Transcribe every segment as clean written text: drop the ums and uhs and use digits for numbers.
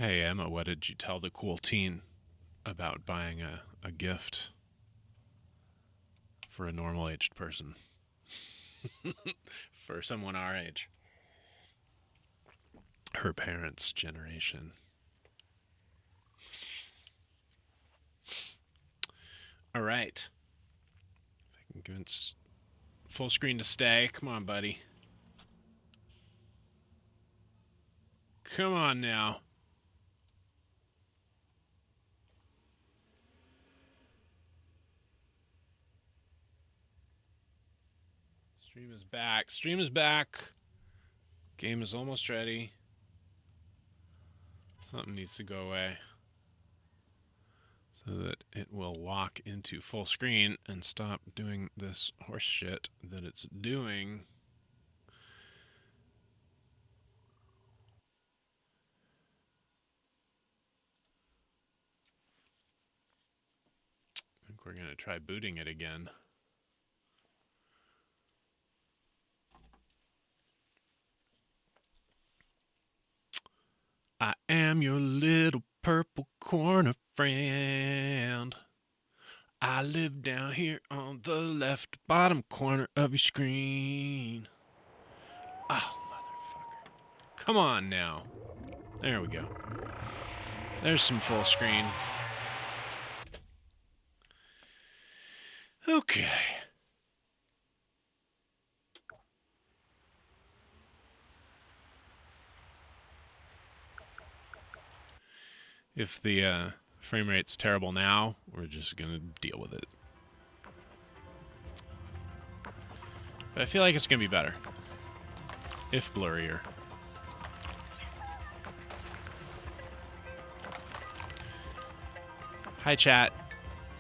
Hey, Emma, what did you tell the cool teen about buying a gift for a normal aged person? For someone our age. Her parents' generation. All right. If I can convince full screen to stay. Come on, buddy. Come on now. Stream is back. Stream is back. Game is almost ready. Something needs to go away so that it will lock into full screen and stop doing this horse shit that it's doing. I think we're going to try booting it again. I am your little purple corner friend. I live down here on the left bottom corner of your screen. Oh, motherfucker. Come on now. There we go. There's some full screen. Okay. If the frame rate's terrible now, we're just going to deal with it. But I feel like it's going to be better. If blurrier. Hi, chat.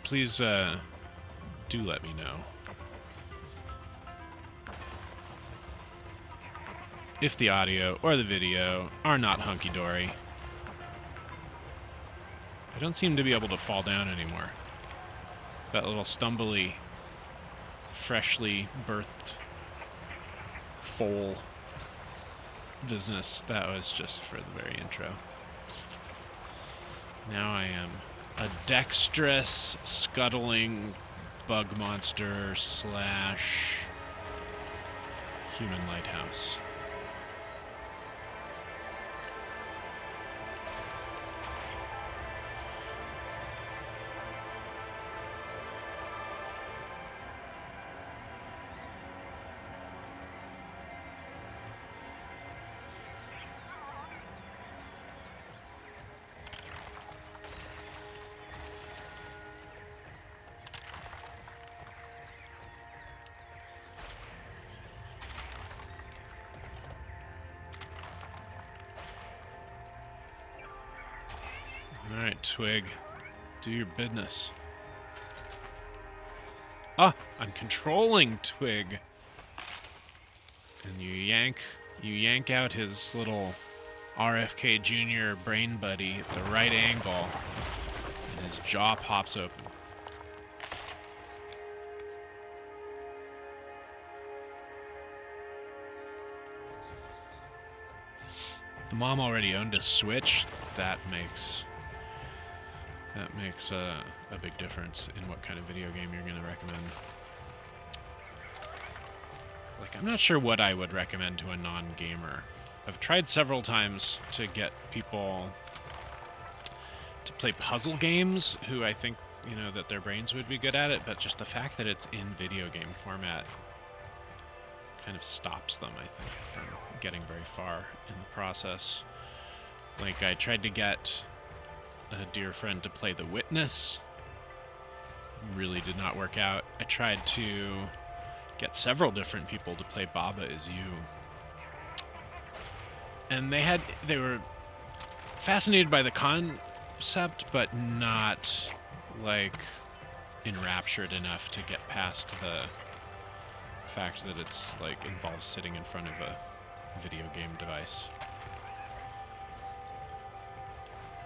Please do let me know if the audio or the video are not hunky-dory. I don't seem to be able to fall down anymore. That little stumbly, freshly birthed foal business, that was just for the very intro. Now I am a dexterous, scuttling bug monster slash human lighthouse. Alright, Twig. Do your business. Ah! I'm controlling Twig! And you yank out his little RFK Jr. brain buddy at the right angle, and his jaw pops open. The mom already owned a Switch. That makes a big difference in what kind of video game you're going to recommend. Like, I'm not sure what I would recommend to a non-gamer. I've tried several times to get people to play puzzle games who I think, you know, that their brains would be good at it, but just the fact that it's in video game format kind of stops them, I think, from getting very far in the process. Like, I tried to get a dear friend to play The Witness. Really did not work out. I tried to get several different people to play Baba Is You. And they were fascinated by the concept, but not, like, enraptured enough to get past the fact that it's, like, involves sitting in front of a video game device.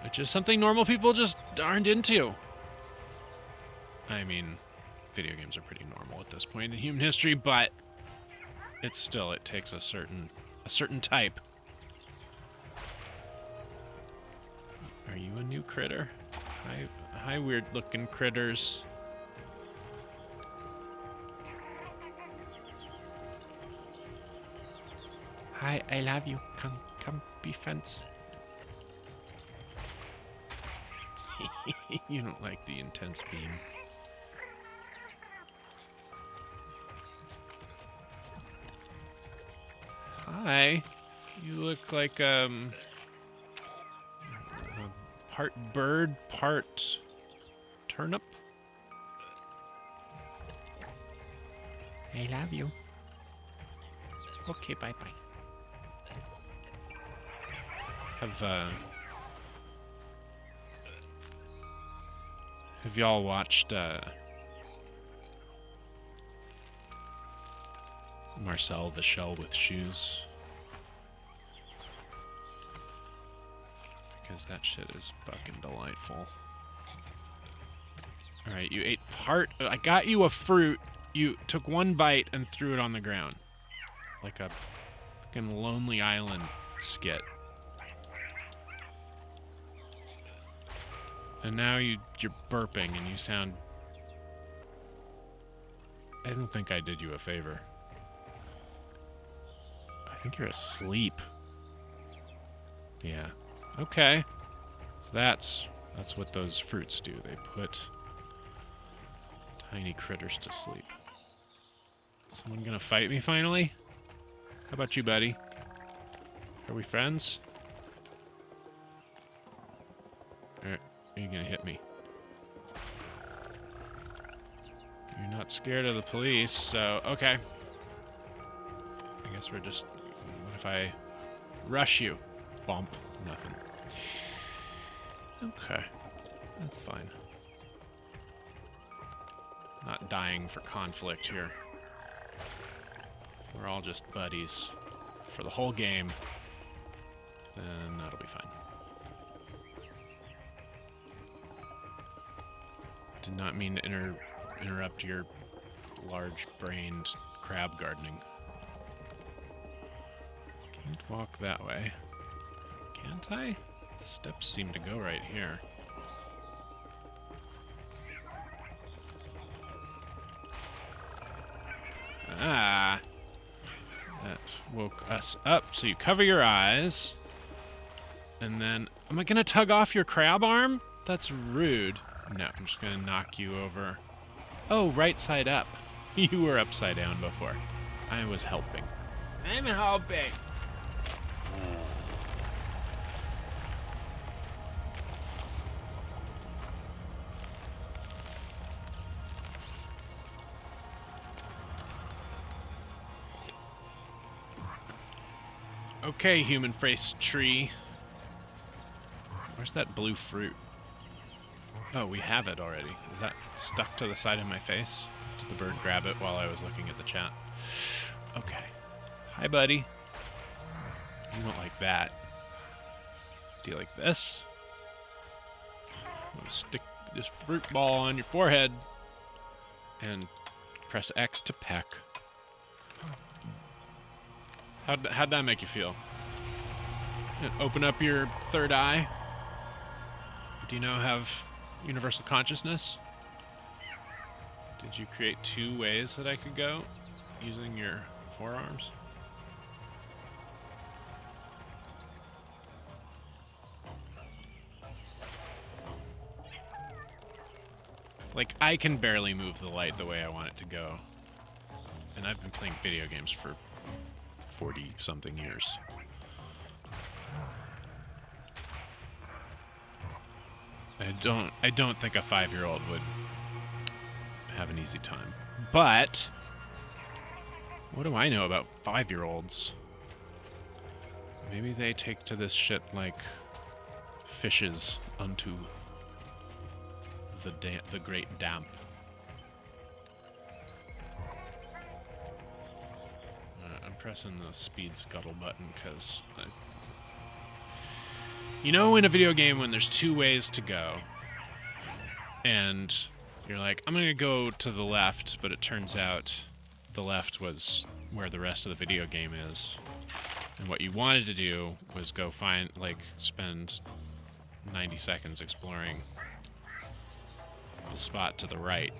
Which is something normal people just aren't into. I mean, video games are pretty normal at this point in human history, but it takes a certain type. Are you a new critter? Hi, weird-looking critters. Hi, I love you. Come be friends. You don't like the intense beam. Hi. You look like part bird, part turnip. I love you. Okay, bye-bye. Have y'all watched Marcel the Shell with Shoes? Because that shit is fucking delightful. Alright, you ate part... I got you a fruit. You took one bite and threw it on the ground. Like a fucking Lonely Island skit. And now you're burping and you sound... I don't think I did you a favor. I think you're asleep. Yeah. Okay. So that's what those fruits do. They put tiny critters to sleep. Someone gonna fight me finally? How about you, buddy? Are we friends? Alright. Are you gonna hit me? You're not scared of the police, so okay. I guess we're just... What if I rush you? Bump. Nothing. Okay. That's fine. Not dying for conflict here. We're all just buddies for the whole game. Then that'll be fine. Did not mean to interrupt your large-brained crab gardening. Can't walk that way. Can't I? Steps seem to go right here. Ah! That woke us up. So you cover your eyes. And then... Am I gonna tug off your crab arm? That's rude. No, I'm just gonna knock you over. Oh, right side up. You were upside down before. I was helping. I'm helping. Okay, human-faced tree. Where's that blue fruit? Oh, we have it already. Is that stuck to the side of my face? Did the bird grab it while I was looking at the chat? Okay. Hi, buddy. You don't like that. Do you like this? I'm gonna stick this fruit ball on your forehead and press X to peck. How'd that make you feel? Open up your third eye? Do you now have universal consciousness? Did you create two ways that I could go using your forearms? Like, I can barely move the light the way I want it to go. And I've been playing video games for 40-something years. I don't think a 5-year-old would have an easy time. But what do I know about 5-year-olds? Maybe they take to this shit like fishes unto the great damp. I'm pressing the speed scuttle button because you know, in a video game when there's two ways to go and you're like, I'm gonna go to the left, but it turns out the left was where the rest of the video game is. And what you wanted to do was go find, like, spend 90 seconds exploring the spot to the right.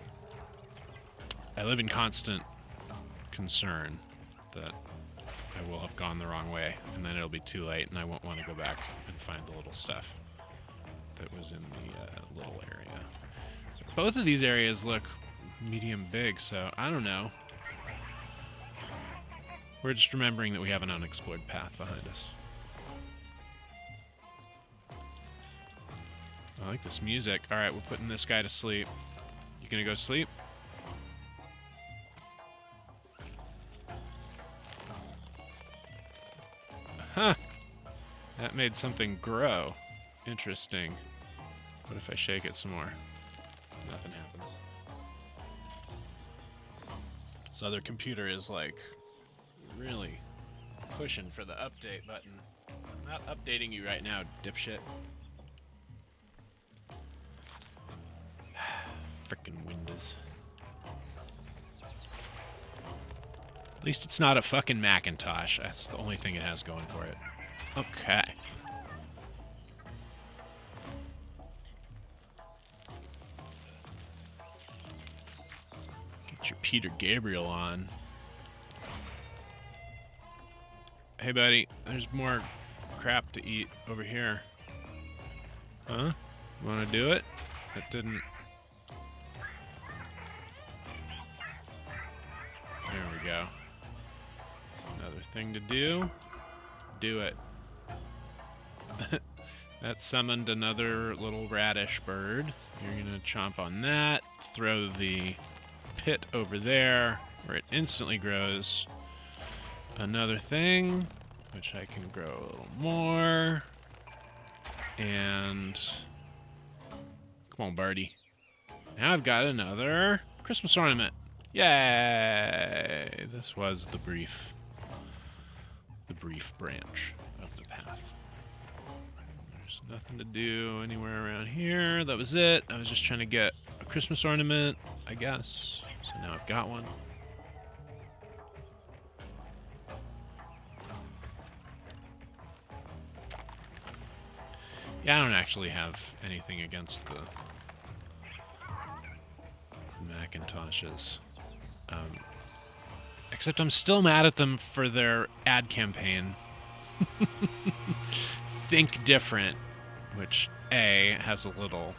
I live in constant concern that I will have gone the wrong way, and then it'll be too late, and I won't want to go back and find the little stuff that was in the little area. Both of these areas look medium big, so I don't know. We're just remembering that we have an unexplored path behind us. I like this music. All right, we're putting this guy to sleep. You gonna go to sleep? Huh. That made something grow. Interesting. What if I shake it some more? Nothing happens. This other computer is like really pushing for the update button. I'm not updating you right now, dipshit. Frickin' Windows. At least it's not a fucking Macintosh. That's the only thing it has going for it. Okay. Get your Peter Gabriel on. Hey, buddy. There's more crap to eat over here. Huh? You want to do it? That didn't... There we go. Another thing to do. Do it. That summoned another little radish bird. You're gonna chomp on that. Throw the pit over there, where it instantly grows another thing, which I can grow a little more. And... Come on, birdie. Now I've got another Christmas ornament. Yay! This was the brief branch of the path. There's nothing to do anywhere around here. That was it. I was just trying to get a Christmas ornament, I guess. So now I've got one. Yeah, I don't actually have anything against the Macintoshes. Except I'm still mad at them for their ad campaign. Think different, which A, has a little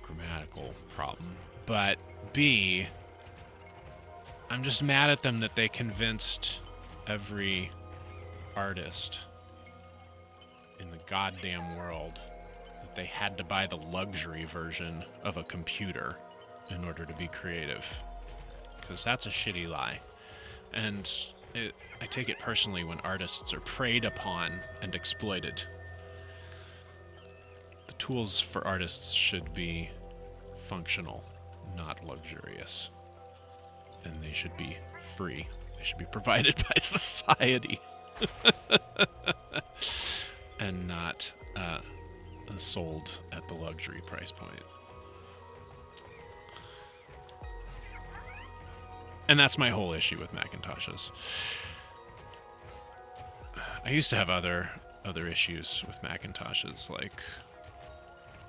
grammatical problem, but B, I'm just mad at them that they convinced every artist in the goddamn world that they had to buy the luxury version of a computer in order to be creative. Because that's a shitty lie. And I take it personally when artists are preyed upon and exploited. The tools for artists should be functional, not luxurious. And they should be free. They should be provided by society. And not sold at the luxury price point. And that's my whole issue with Macintoshes. I used to have other issues with Macintoshes, like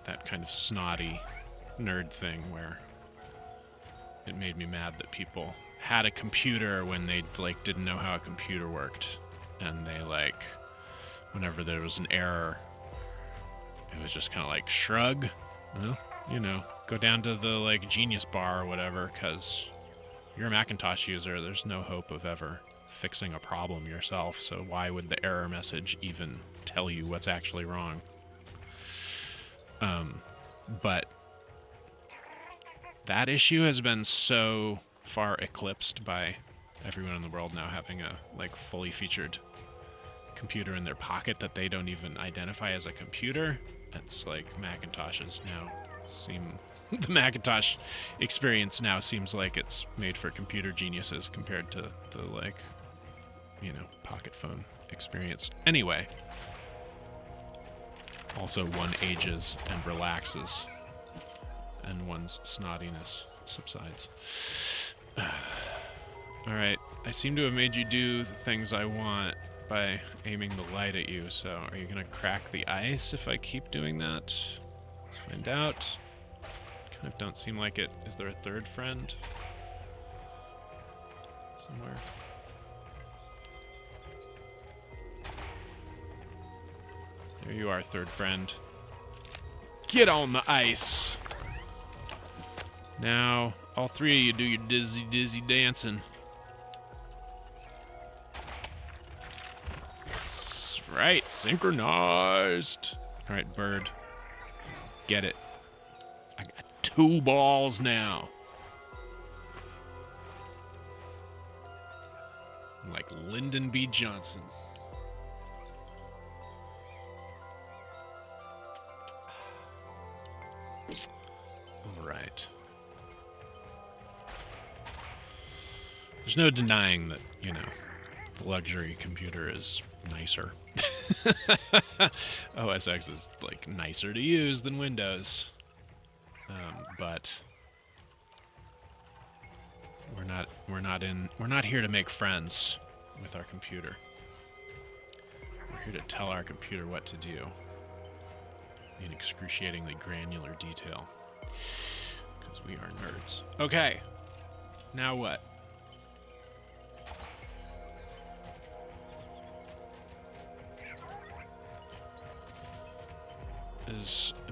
that kind of snotty nerd thing where it made me mad that people had a computer when they like didn't know how a computer worked, and they like whenever there was an error, it was just kind of like shrug, well, you know, go down to the like Genius bar or whatever, because you're a Macintosh user. There's no hope of ever fixing a problem yourself, so why would the error message even tell you what's actually wrong? But that issue has been so far eclipsed by everyone in the world now having a like fully featured computer in their pocket that they don't even identify as a computer. It's like Macintoshes now seem... the Macintosh experience now seems like it's made for computer geniuses compared to the, like, you know, pocket phone experience. Anyway. Also, one ages and relaxes, and one's snottiness subsides. Alright, I seem to have made you do the things I want. by aiming the light at you, so are you gonna crack the ice if I keep doing that? Let's find out. Kind of don't seem like it. Is there a third friend? Somewhere. There you are, third friend. Get on the ice! Now, all three of you do your dizzy, dizzy dancing. Right, synchronized. All right, bird. Get it. I got 2 balls now. I'm like Lyndon B. Johnson. All right. There's no denying that, you know, the luxury computer is nicer. OS X is like nicer to use than Windows, but we're not here to make friends with our computer. We're here to tell our computer what to do in excruciatingly granular detail, because we are nerds. Okay, now what?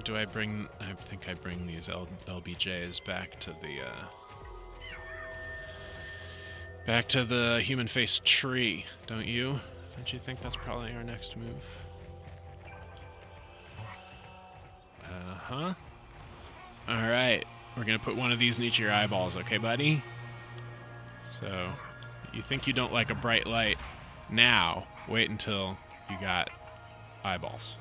Do I bring? I think I bring these LBJs back to the human face tree, don't you? Don't you think that's probably our next move? Uh-huh. All right, we're gonna put one of these in each of your eyeballs, okay, buddy? So, you think you don't like a bright light? Now, wait until you got eyeballs.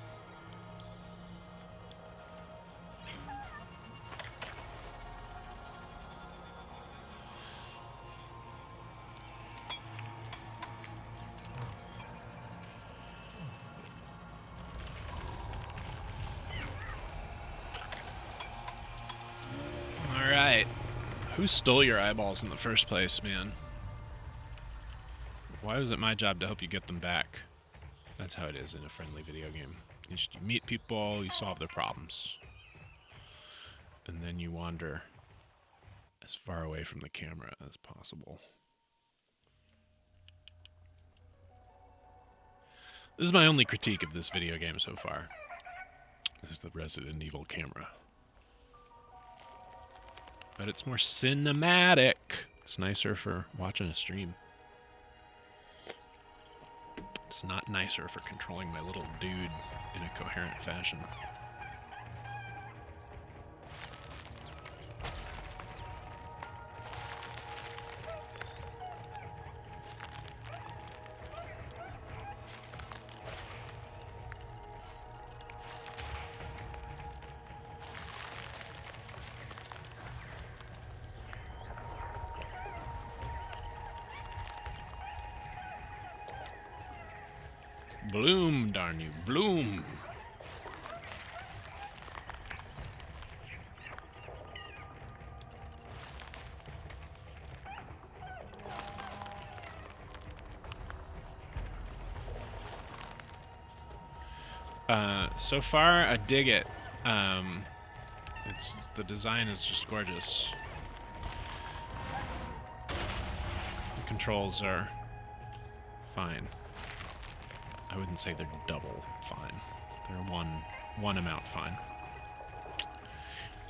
Who stole your eyeballs in the first place, man? Why was it my job to help you get them back? That's how it is in a friendly video game. You meet people, you solve their problems. And then you wander as far away from the camera as possible. This is my only critique of this video game so far. This is the Resident Evil camera. But it's more cinematic. It's nicer for watching a stream. It's not nicer for controlling my little dude in a coherent fashion. Bloom, darn you, bloom. So far, I dig it. The design is just gorgeous. The controls are fine. I wouldn't say they're double fine. They're one amount fine.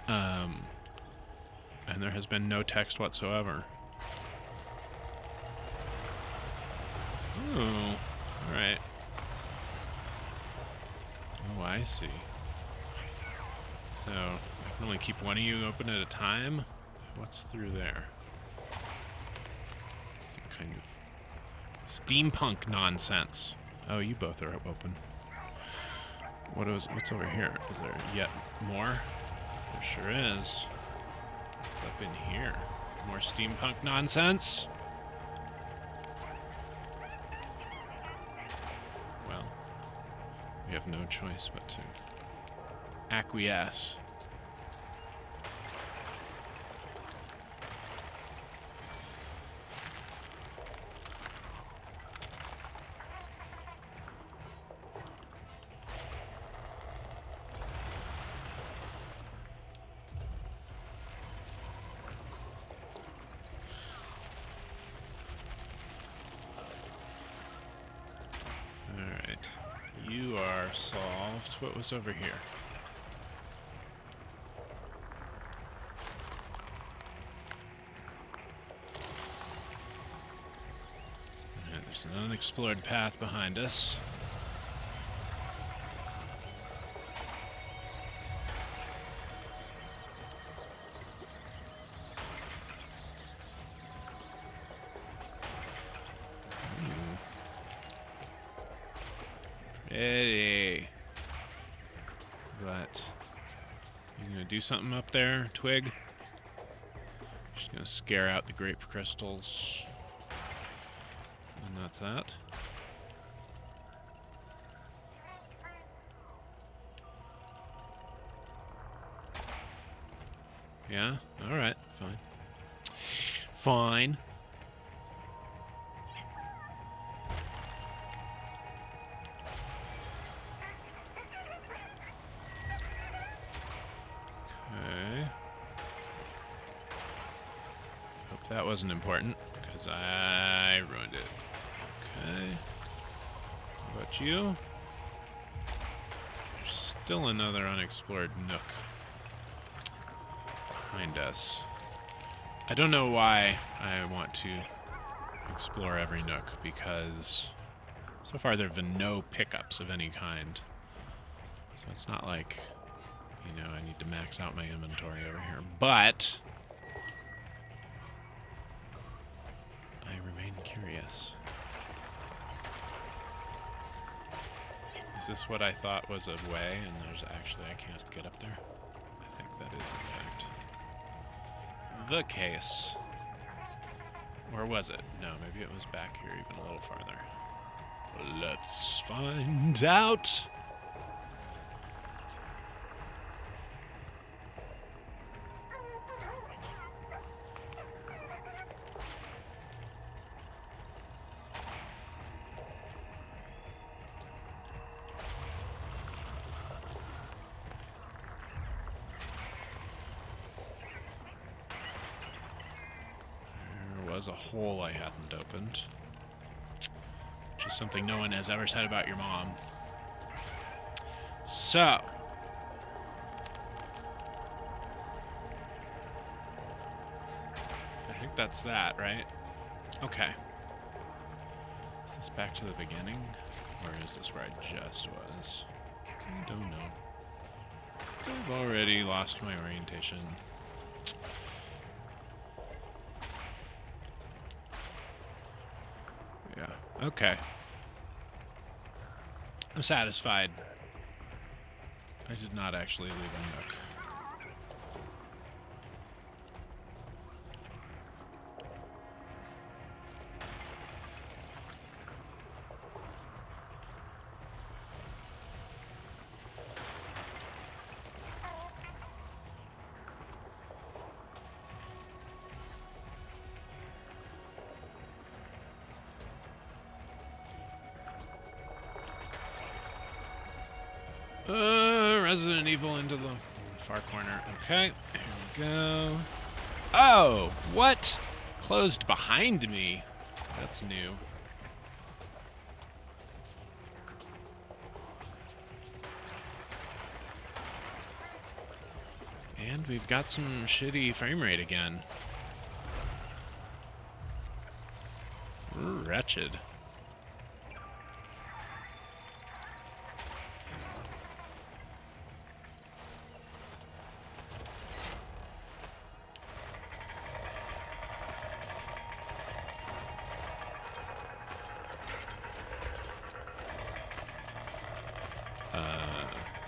And there has been no text whatsoever. Oh, all right. Oh, I see. So I can only keep one of you open at a time. What's through there? Some kind of steampunk nonsense. Oh, you both are open. What's over here? Is there yet more? There sure is. What's up in here? More steampunk nonsense? Well, we have no choice but to acquiesce. are solved. What was over here? Alright, there's an unexplored path behind us. Hey, but you gonna do something up there, Twig? Just gonna scare out the grape crystals, and that's that. Yeah. All right. Fine. Fine. That wasn't important, because I ruined it. Okay. How about you? There's still another unexplored nook behind us. I don't know why I want to explore every nook, because so far there have been no pickups of any kind. So it's not like, you know, I need to max out my inventory over here. But I remain curious. Is this what I thought was a way, and there's actually, I can't get up there? I think that is, in fact, the case. Or was it? No, maybe it was back here even a little farther. Let's find out! Was a hole I hadn't opened, which is something no one has ever said about your mom. So, I think that's that, right? Okay. Is this back to the beginning, or is this where I just was? I don't know. I've already lost my orientation. Yeah, okay. I'm satisfied. I did not actually leave a nook. Resident Evil into the far corner. Okay, here we go. Oh, what? Closed behind me. That's new. And we've got some shitty frame rate again. Wretched.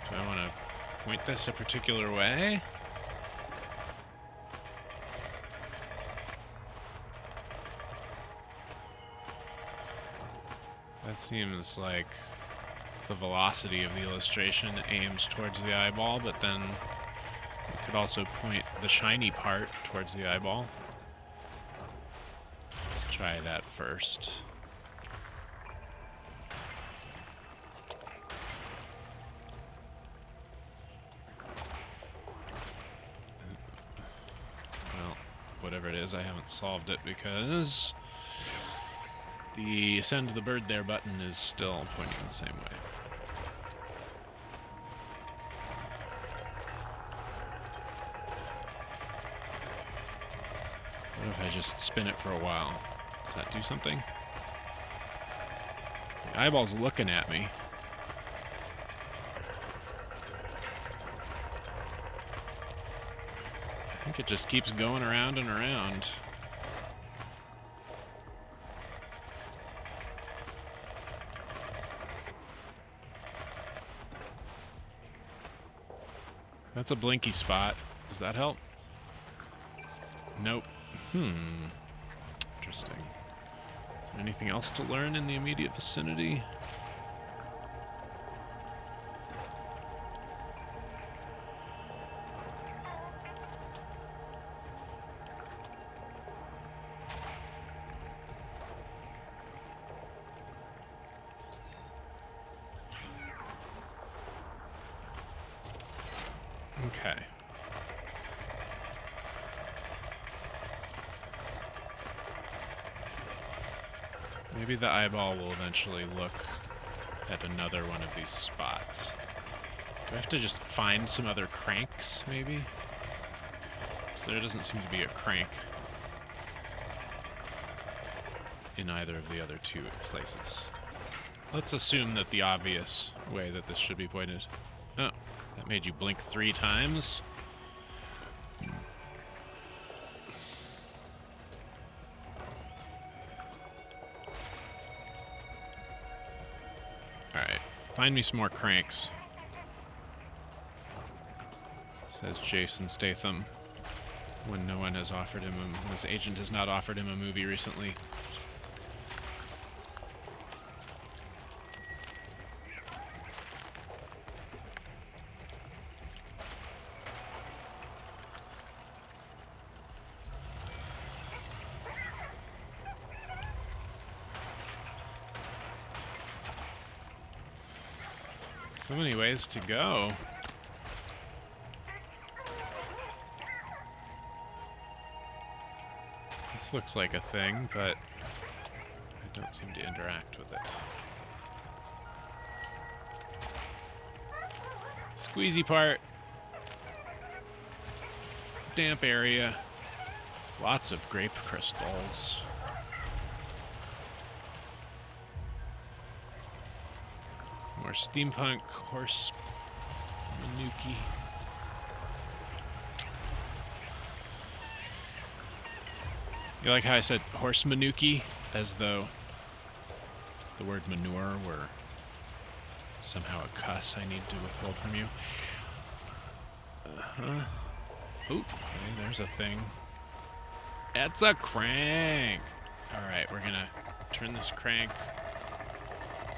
Do I want to point this a particular way? That seems like the velocity of the illustration aims towards the eyeball, but then we could also point the shiny part towards the eyeball. Let's try that first. Well, whatever it is, I haven't solved it because the send the bird there button is still pointing the same way. What if I just spin it for a while? Does that do something? The eyeball's looking at me. I think it just keeps going around and around. That's a blinky spot. Does that help? Nope. Interesting. Is there anything else to learn in the immediate vicinity? Okay. Maybe the eyeball will eventually look at another one of these spots. Do I have to just find some other cranks, maybe? So there doesn't seem to be a crank in either of the other two places. Let's assume that the obvious way that this should be pointed... Oh, that made you blink 3 times? Alright, find me some more cranks. Says Jason Statham, when no one has offered him when his agent has not offered him a movie recently. So many ways to go. This looks like a thing, but I don't seem to interact with it. Squeezy part. Damp area. Lots of grape crystals. More steampunk horse manuki. You like how I said horse manuki as though the word manure were somehow a cuss I need to withhold from you? Ooh, okay, there's a thing. It's a crank. All right, we're gonna turn this crank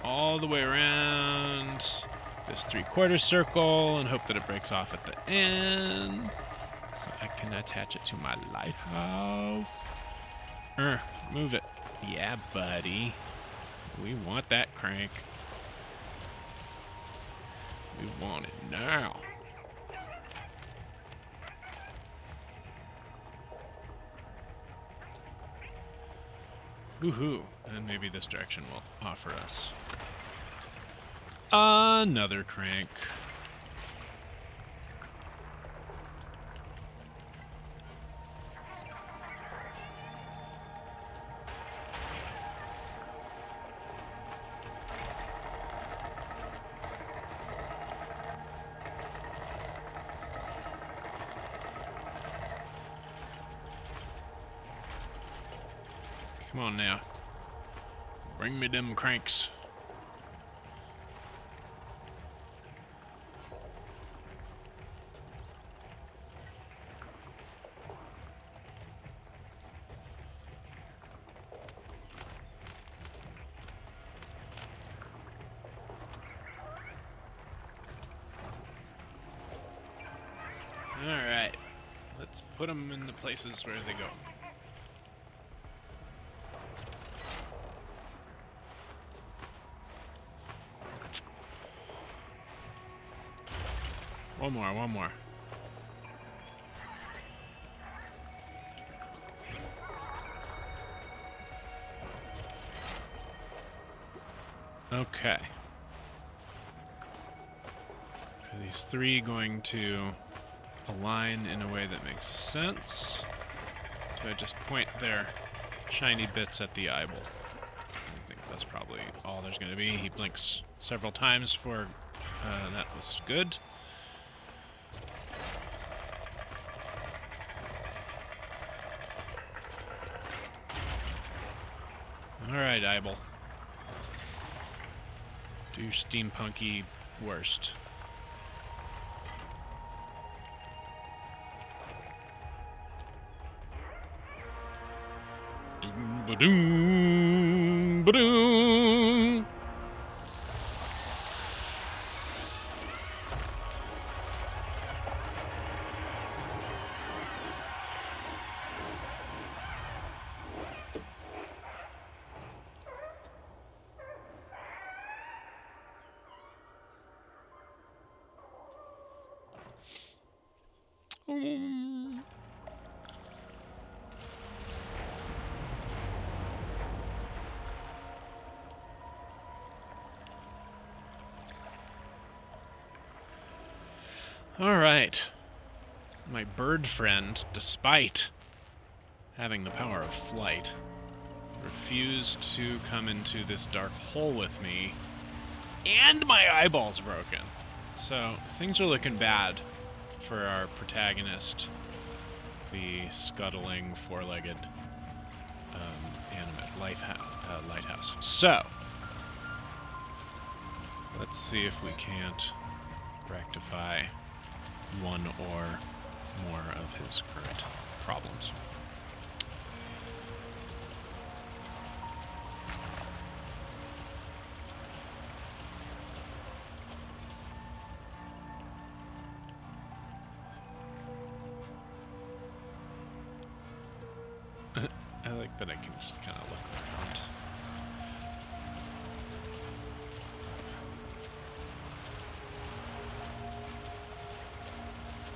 all the way around this 3/4 circle and hope that it breaks off at the end so I can attach it to my lighthouse. Move it. Yeah, buddy. We want that crank. We want it now. Woohoo. And maybe this direction will offer us another crank. Come on now. Bring me them cranks. All right. Let's put them in the places where they go. One more. Okay. Are these 3 going to align in a way that makes sense? Do I just point their shiny bits at the eyeball? I think that's probably all there's going to be. He blinks several times for... that was good. Alright, eyeball. Do your steampunky worst. Ba-doom, ba-doom. All right. My bird friend, despite having the power of flight, refused to come into this dark hole with me, and my eyeball's broken. So things are looking bad for our protagonist, the scuttling, four-legged animate lighthouse. So let's see if we can't rectify one or more of his current problems. I like that I can just kind of look around.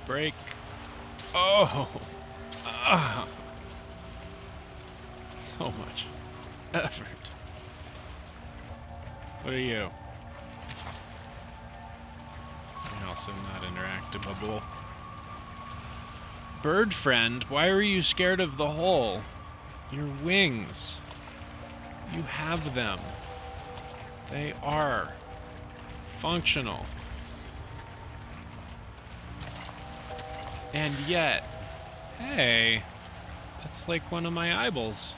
Break. Oh! Ah! So much effort. What are you? You're also not interactable. Bird friend, why are you scared of the hole? Your wings. You have them. They are functional. And yet, hey, that's like one of my eyeballs.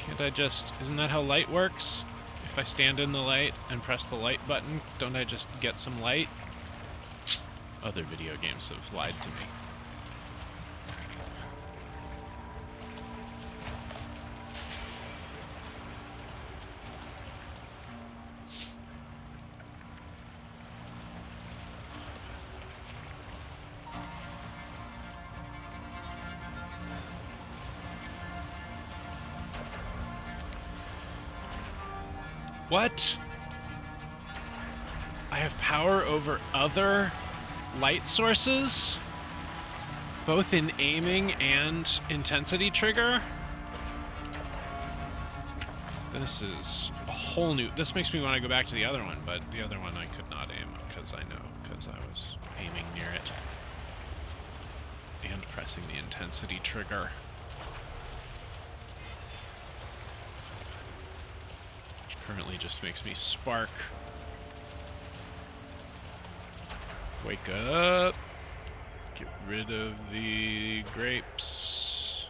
Can't I just, isn't that how light works? If I stand in the light and press the light button, don't I just get some light? Other video games have lied to me. What? I have power over other light sources? Both in aiming and intensity trigger? This is a whole new... This makes me want to go back to the other one, but the other one I could not aim because I was aiming near it. And pressing the intensity trigger. Currently just makes me spark. Wake up. Get rid of the grapes.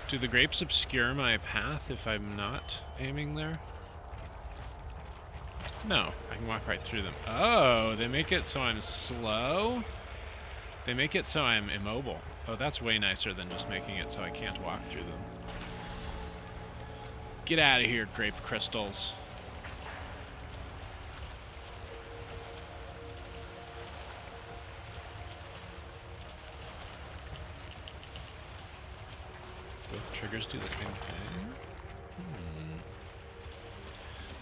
Do the grapes obscure my path if I'm not aiming there? No, I can walk right through them. Oh, they make it so I'm slow? They make it so I'm immobile. Oh, that's way nicer than just making it so I can't walk through them. Get out of here, grape crystals. Both triggers do the same thing?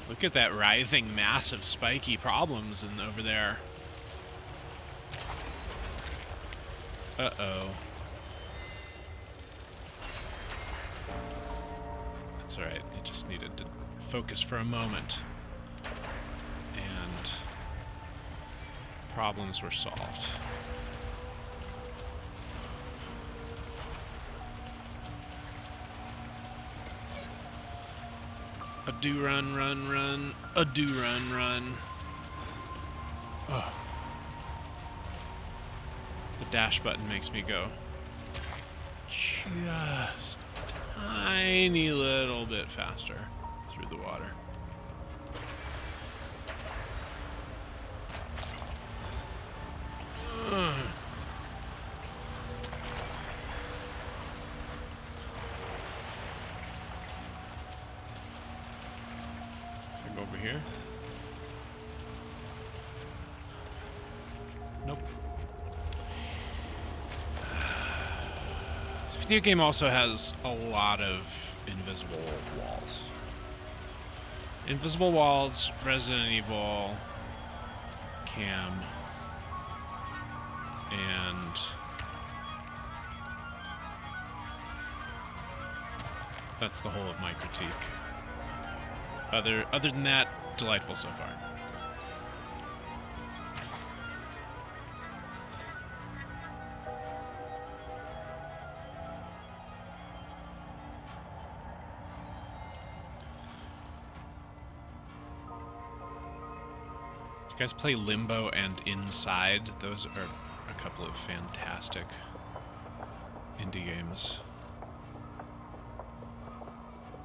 Look at that writhing mass of spiky problems over there. Uh-oh. That's alright. It just needed to focus for a moment. problems were solved. A do run, run, run. A do run, run. Oh. The dash button makes me go just a tiny little bit faster through the water. Can I go over here? Nope. This video game also has a lot of invisible walls. Invisible walls, Resident Evil, Cam, and that's the whole of my critique. Other than that, delightful so far. You guys play Limbo and Inside? Those are a couple of fantastic indie games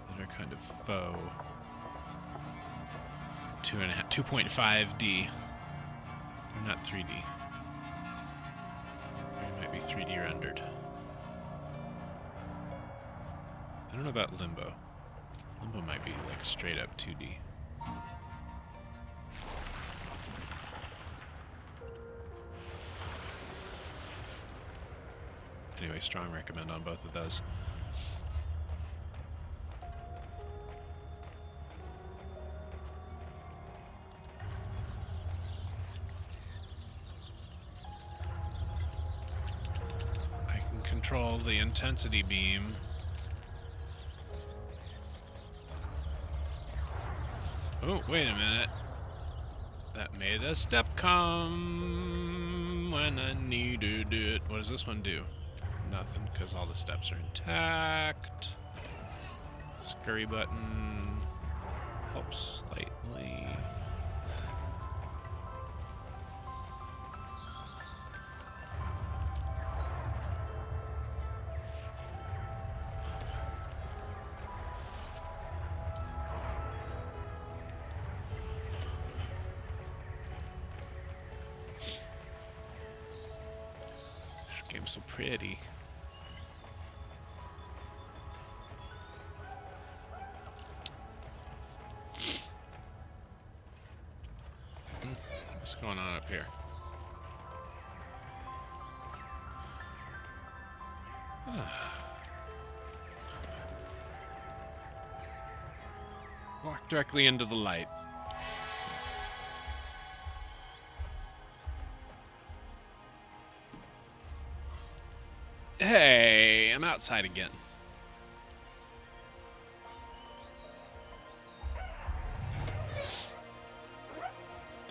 that are kind of faux 2.5D. They're not 3D. They might be 3D rendered. I don't know about Limbo. Limbo might be like straight up 2D. Anyway, strong recommend on both of those. I can control the intensity beam. Oh, wait a minute. That made a step come when I needed it. What does this one do? Nothing, because all the steps are intact. Scurry button helps slightly. This game's so pretty. What's going on up here? Walk directly into the light. Hey, I'm outside again.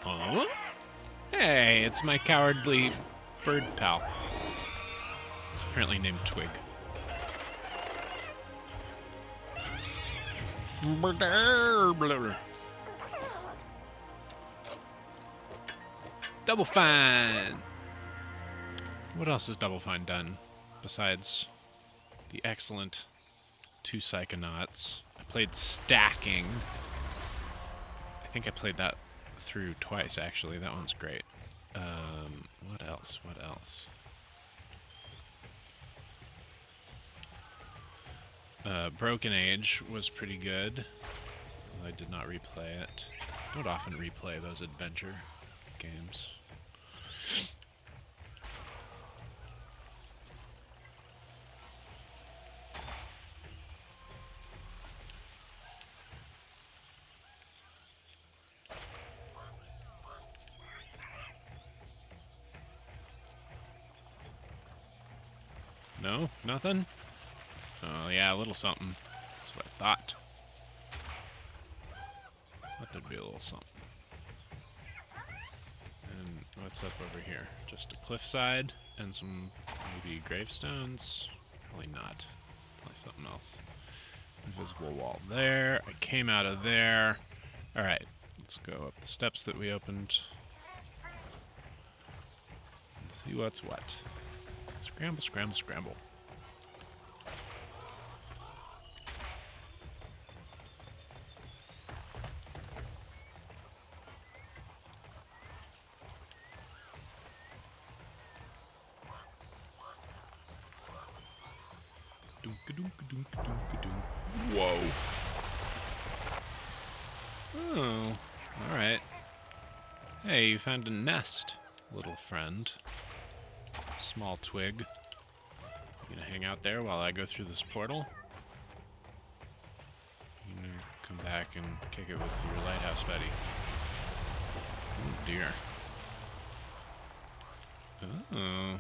Huh? Hey, it's my cowardly bird pal. He's apparently named Twig. Double Fine! What else has Double Fine done besides the excellent Two Psychonauts? I played Stacking. I think I played that through twice, actually. That one's great. What else? What else? Broken Age was pretty good. I did not replay it. I don't often replay those adventure games. No? Nothing? Oh, yeah, a little something. That's what I thought. Thought there'd be a little something. And What's up over here? Just a cliffside and some maybe gravestones? Probably not. Probably something else. Invisible wall there. I came out of there. Alright, let's go up the steps that we opened. And see what's what. Scramble, scramble, scramble. Whoa. Oh, alright. Hey, you found a nest, little friend. Small twig. You gonna hang out there while I go through this portal? You gonna come back and kick it with your lighthouse buddy? Oh dear. Oh.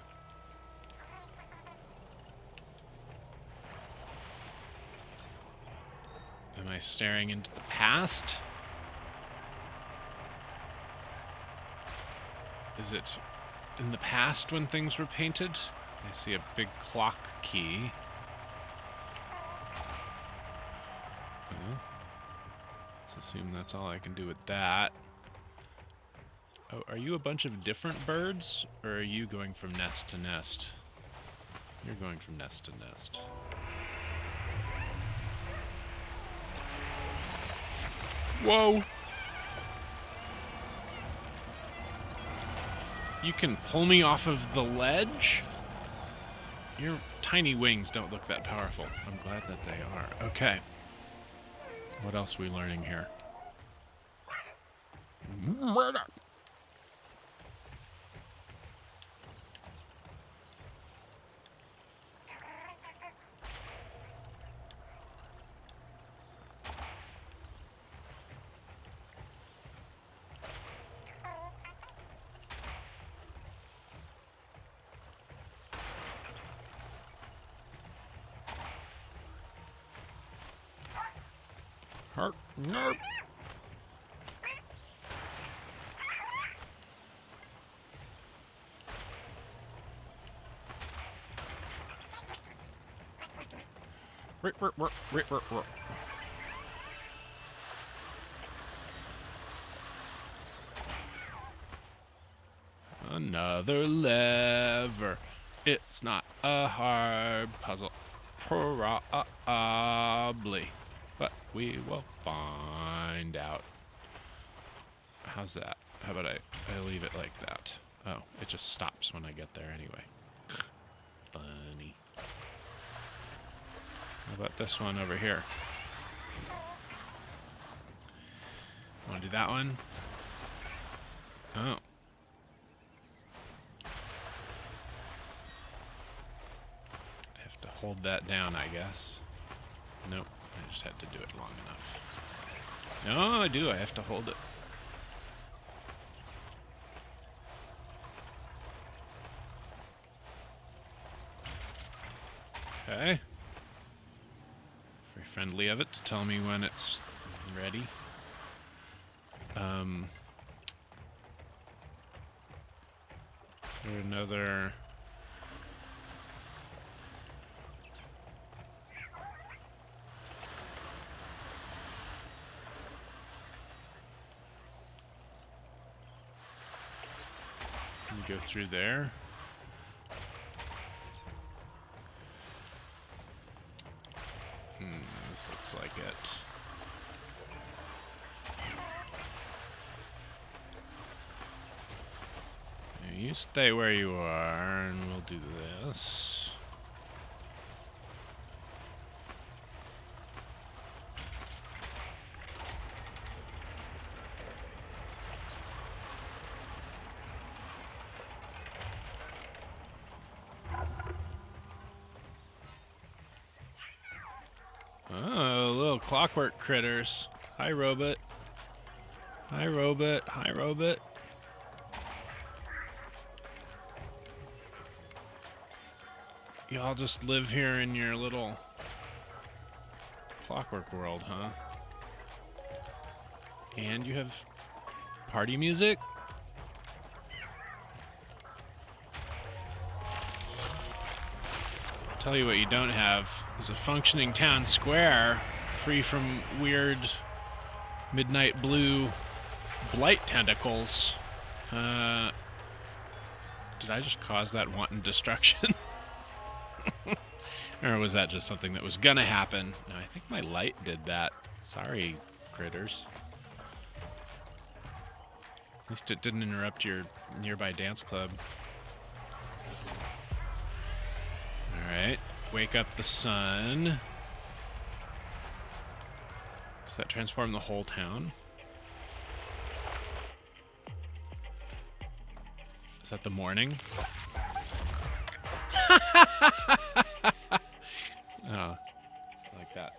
Am I staring into the past? Is it in the past when things were painted? I see a big clock key. Oh. Let's assume that's all I can do with that. Oh, are you a bunch of different birds? Or are you going from nest to nest? You're going from nest to nest. Whoa! You can pull me off of the ledge? Your tiny wings don't look that powerful. I'm glad that they are. Okay. What else are we learning here? Murder! Nope. Another lever. It's not a hard puzzle. Probably. But we will find out. How's that? How about I leave it like that? Oh, it just stops when I get there anyway. Funny. How about this one over here? Want to do that one? Oh. I have to hold that down, I guess. Nope. I just had to do it long enough. No, I do. I have to hold it. Okay. Very friendly of it to tell me when it's ready. Is there another... Can we go through there? This looks like it. You stay where you are, and we'll do this. Oh, little clockwork critters. Hi, robot. Hi, robot. Hi, robot. Y'all just live here in your little clockwork world, huh? And you have party music? Tell you what you don't have is a functioning town square free from weird midnight blue blight tentacles. Did I just cause that wanton destruction? Or was that just something that was gonna happen? No, I think my light did that. Sorry, critters. At least it didn't interrupt your nearby dance club. Alright, wake up the sun. Does that transform the whole town? Is that the morning? Oh, like that.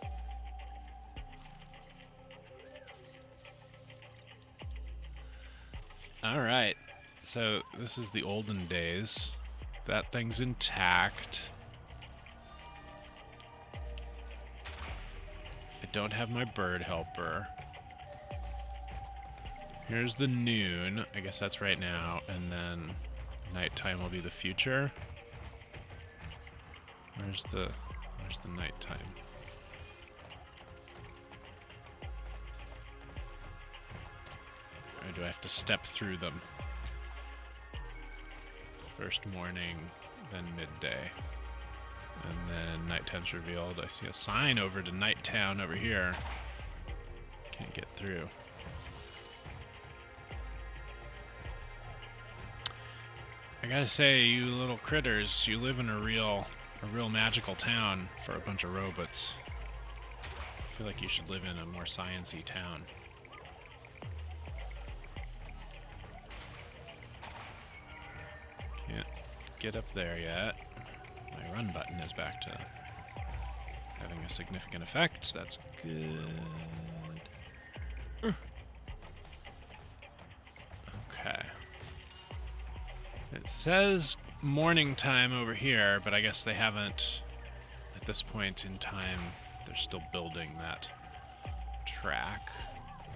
Alright, so this is the olden days. That thing's intact. I don't have my bird helper. Here's the noon. I guess that's right now, and then nighttime will be the future. Where's the nighttime? Or do I have to step through them? First morning, then midday. And then nighttime's revealed. I see a sign over to Nighttown over here. Can't get through. I gotta say, you little critters, you live in a real magical town for a bunch of robots. I feel like you should live in a more science-y town. Can't get up there yet. My run button is back to having a significant effect. That's good. Okay. It says morning time over here, but I guess they haven't, at this point in time, they're still building that track.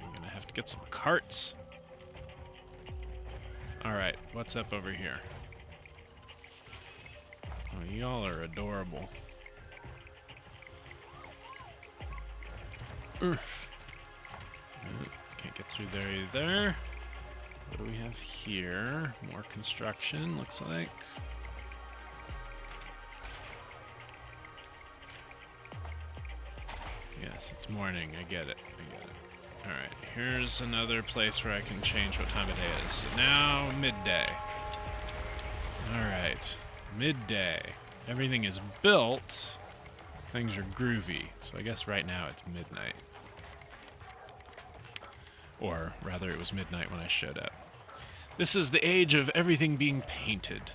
I'm gonna have to get some carts. Alright, what's up over here? Oh, y'all are adorable. Can't get through there either. What do we have here? More construction, looks like. Yes, it's morning. I get it. Alright, here's another place where I can change what time of day it is. So now, midday. Alright, midday. Everything is built. Things are groovy. So I guess right now it's midnight. Or rather, it was midnight when I showed up. This is the age of everything being painted.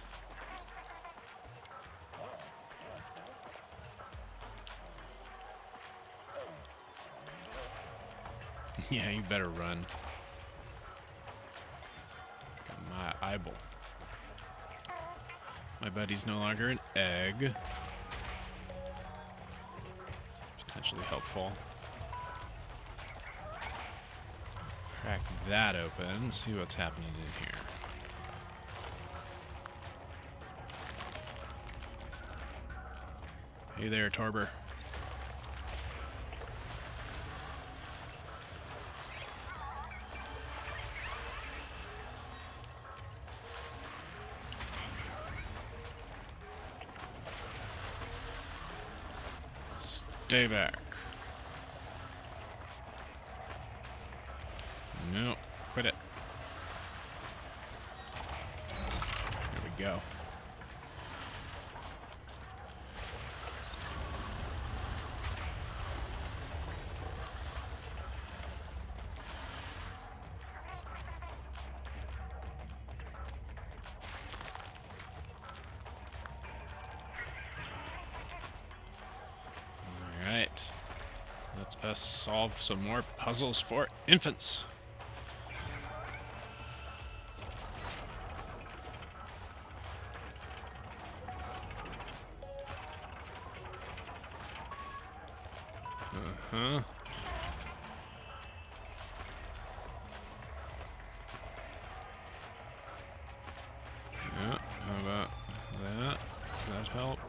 Yeah, you better run. Got my eyeball. My buddy's no longer an egg. It's potentially helpful. Crack that open, see what's happening in here. Hey there, Torber. Stay back. No, quit it. There we go. All right. Let us solve some more puzzles for infants. Uh-huh. Yeah, how about that? Does that help?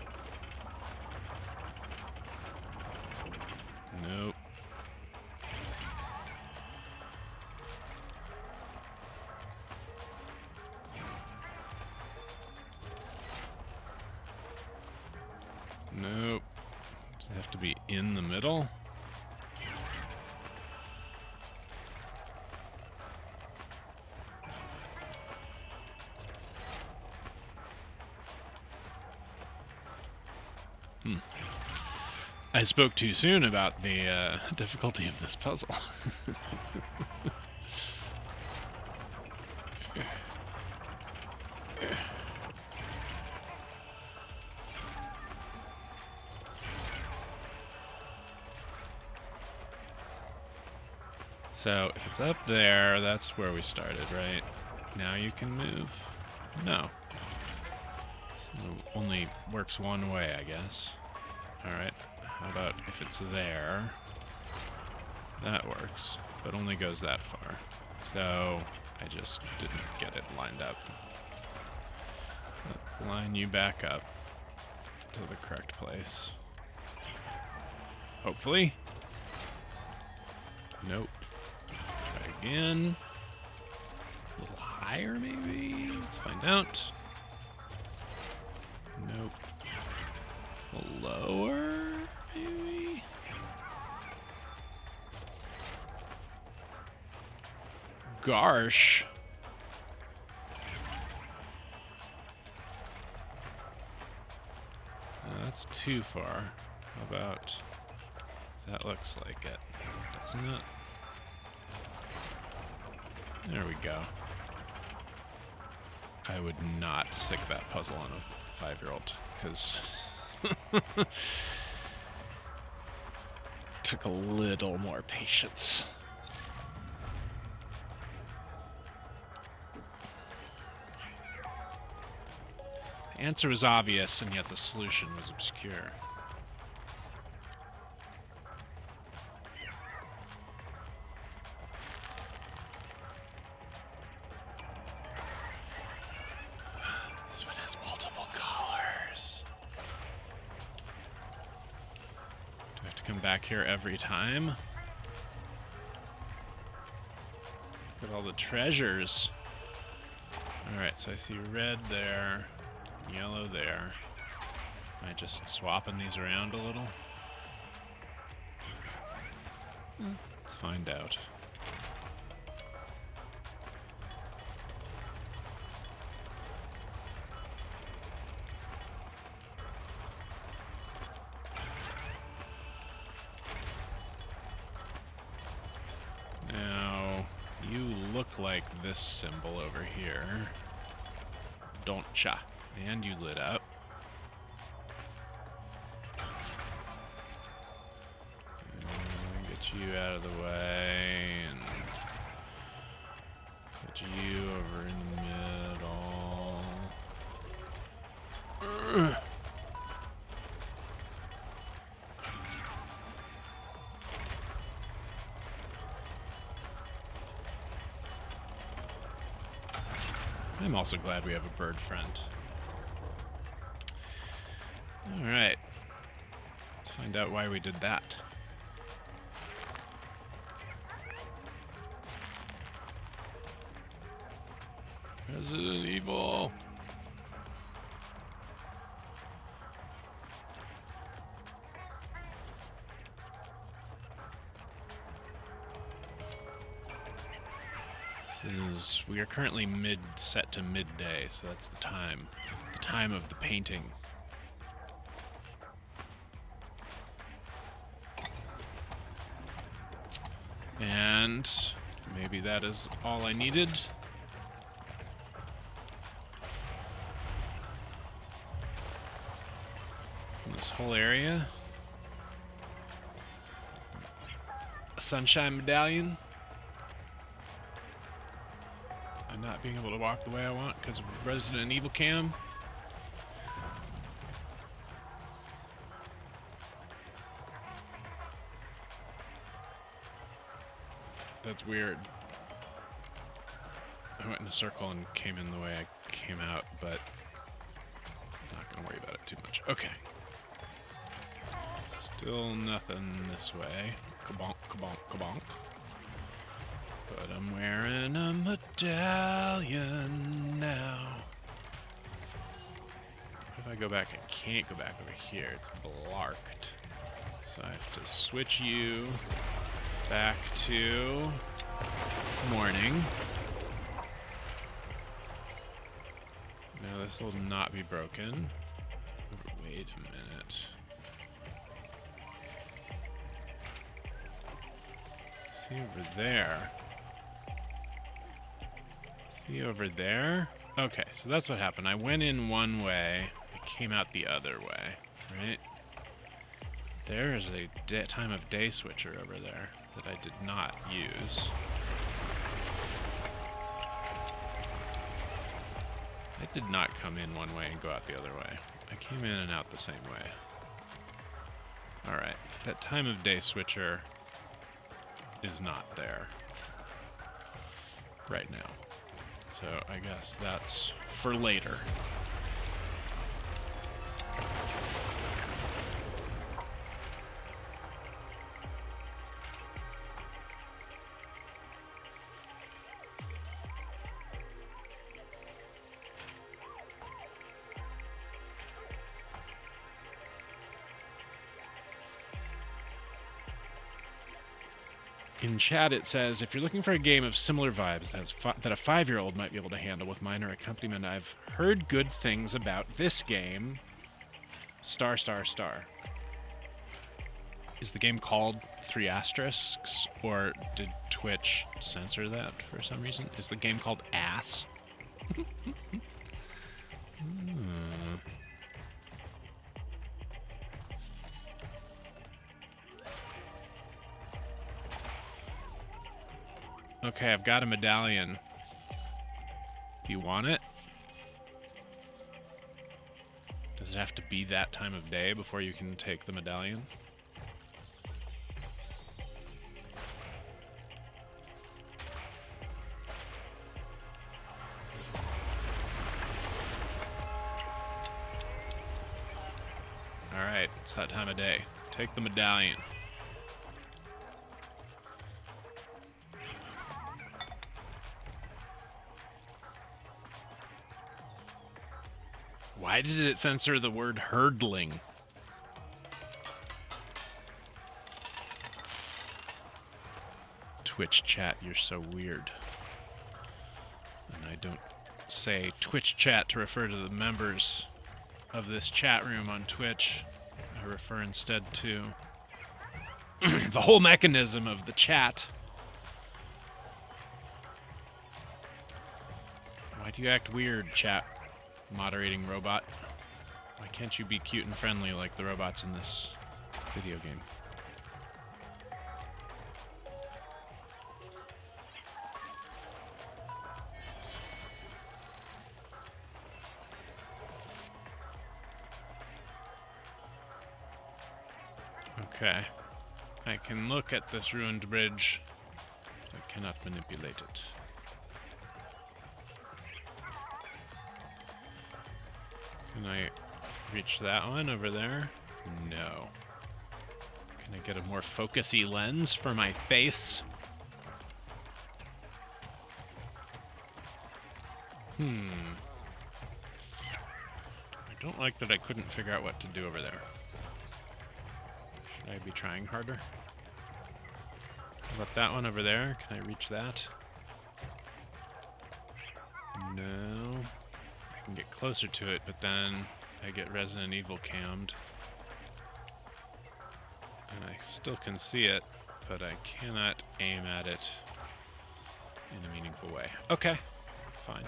Nope. Does it have to be in the middle? I spoke too soon about the difficulty of this puzzle. So, if it's up there, that's where we started, right? Now you can move? No. So only works one way, I guess. Alright, how about if it's there? That works, but only goes that far. So, I just didn't get it lined up. Let's line you back up to the correct place. Hopefully. Nope. Try again. A little higher, maybe? Let's find out. Nope. Lower, maybe? Gosh. That's too far. How about... That looks like it, doesn't it? There we go. I would not sick that puzzle on a 5-year-old, because... took a little more patience. The answer was obvious, and yet the solution was obscure. This one has multiple colors. Do I have to come back here every time? Look at all the treasures. Alright, so I see red there. Yellow there. Am I just swapping these around a little? Let's find out. Now, you look like this symbol over here. Don't cha. And you lit up. Get you out of the way and put you over in the middle. I'm also glad we have a bird friend. Alright. Let's find out why we did that. Resident Evil. We are currently set to midday, so that's the time of the painting. And maybe that is all I needed. From this whole area. A sunshine medallion. I'm not being able to walk the way I want because of Resident Evil Cam. That's weird. I went in a circle and came in the way I came out, but I'm not gonna worry about it too much. Okay. Still nothing this way. Kabonk, kabonk, kabonk. But I'm wearing a medallion now. What have I go back, I can't go back over here. It's blocked. So I have to switch you back to morning. Now this will not be broken. Wait a minute. See over there. See over there? Okay, so that's what happened. I went in one way, I came out the other way, right? There is a time of day switcher over there that I did not use. I did not come in one way and go out the other way. I came in and out the same way. Alright, that time of day switcher is not there right now. So I guess that's for later. In chat, it says, if you're looking for a game of similar vibes that a 5-year-old might be able to handle with minor accompaniment, I've heard good things about this game. Star. Is the game called 3 asterisks, or did Twitch censor that for some reason? Is the game called Ass? Okay, I've got a medallion. Do you want it? Does it have to be that time of day before you can take the medallion? Alright, it's that time of day. Take the medallion. Why did it censor the word hurdling? Twitch chat, you're so weird. And I don't say Twitch chat to refer to the members of this chat room on Twitch. I refer instead to the whole mechanism of the chat. Why do you act weird, chat? Moderating robot. Why can't you be cute and friendly like the robots in this video game? Okay. I can look at this ruined bridge, but I cannot manipulate it. Can I reach that one over there? No. Can I get a more focusy lens for my face? I don't like that I couldn't figure out what to do over there. Should I be trying harder? How about that one over there? Can I reach that? No. I can get closer to it, but then I get Resident Evil cammed. And I still can see it, but I cannot aim at it in a meaningful way. Okay, fine.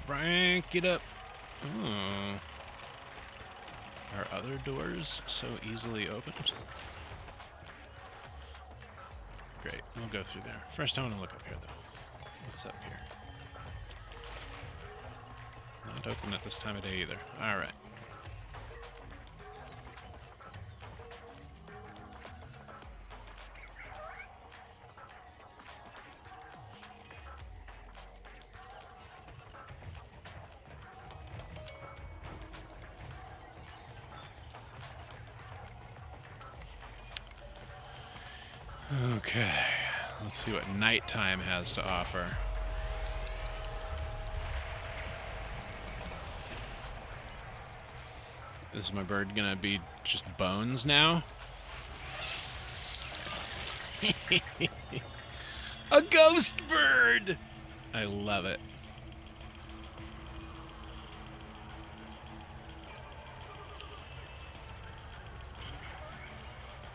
Crank it up. Oh. Are other doors so easily opened? Great, we'll go through there. First I want to look up here though. What's up here? Not open at this time of day either. Alright. Okay, let's see what nighttime has to offer. Is my bird gonna be just bones now? A ghost bird! I love it.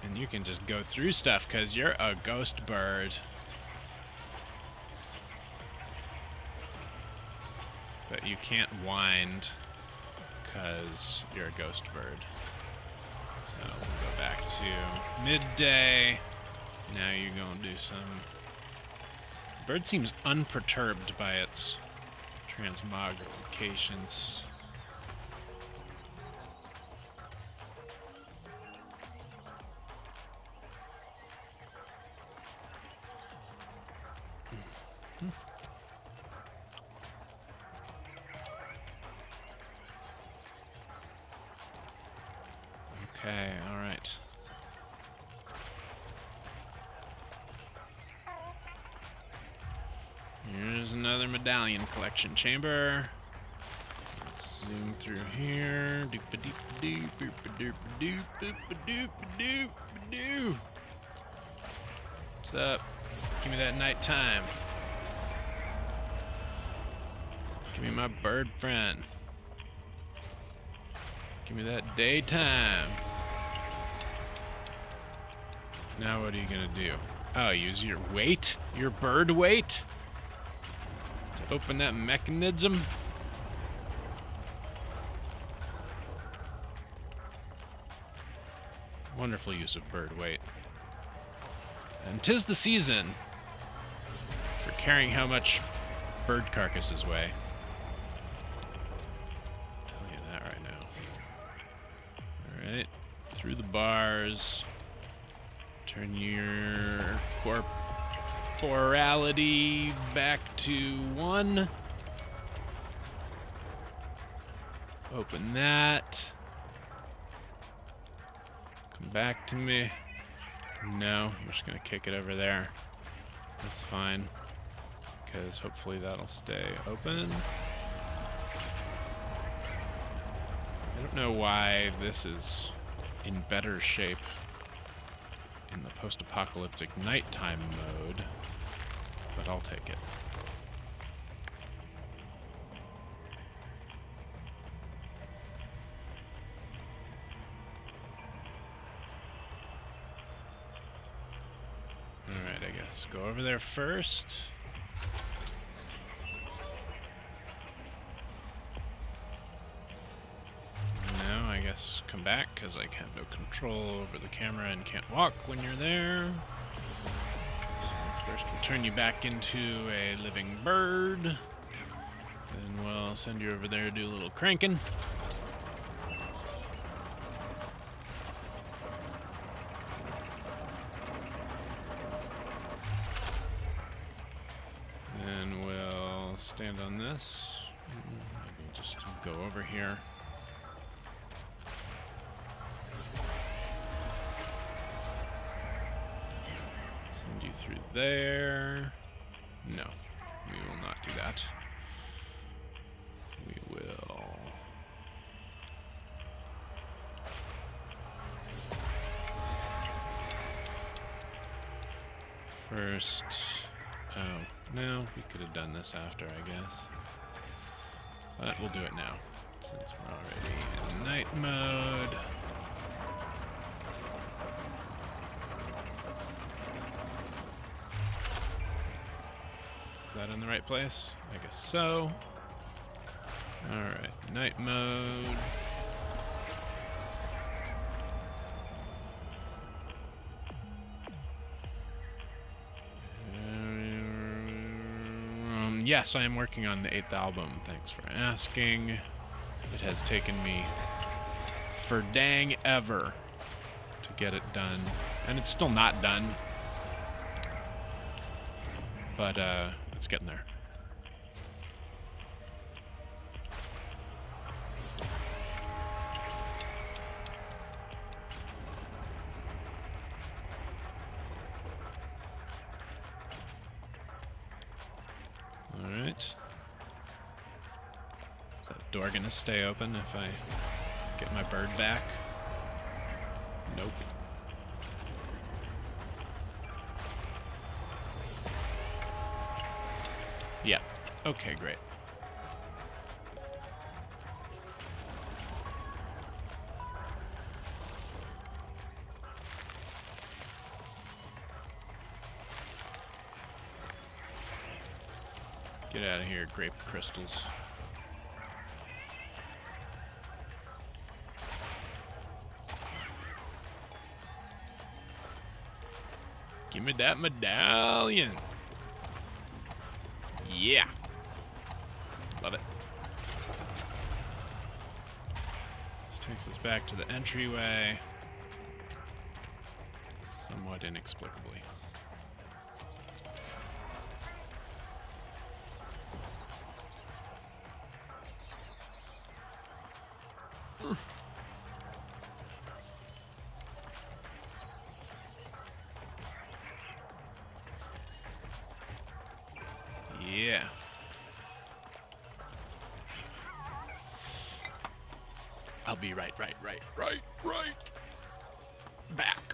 And you can just go through stuff because you're a ghost bird. But you can't wind because you're a ghost bird. So we'll go back to midday. Now you're gonna do some... The bird seems unperturbed by its transmogrifications. Okay, all right. Here's another medallion collection chamber. Let's zoom through here. Doop-a-doop-a-doop, boop-a-doop-a-doop, boop-a-doop-a-doop-a-doop. What's up? Give me that nighttime. Give me my bird friend. Give me that daytime. Now what are you gonna do? Oh, use your weight? Your bird weight? To open that mechanism? Wonderful use of bird weight. And 'tis the season for carrying how much bird carcasses weigh. I'll tell you that right now. Alright, through the bars. Turn your corporality back to 1. Open that. Come back to me. No, you're just gonna kick it over there. That's fine, because hopefully that'll stay open. I don't know why this is in better shape in the post-apocalyptic nighttime mode, but I'll take it. Alright, I guess go over there first. Now I guess come back, because I have no control over the camera and can't walk when you're there. So first we'll turn you back into a living bird. Then we'll send you over there to do a little cranking. And we'll stand on this. Maybe just go over here. Send you through there. No, we will not do that. We will... First... Oh, no, we could have done this after, I guess. But we'll do it now, since we're already in night mode. Is that in the right place? I guess so. Alright, night mode. Yes, I am working on the 8th album. Thanks for asking. It has taken me for dang ever to get it done. And it's still not done. But, it's getting there. it. Is that door gonna stay open if I get my bird back? Nope. Yep. Okay, great. Get out of here, grape crystals. Give me that medallion. Yeah. Love it. This takes us back to the entryway. Somewhat inexplicably. Yeah. I'll be right back.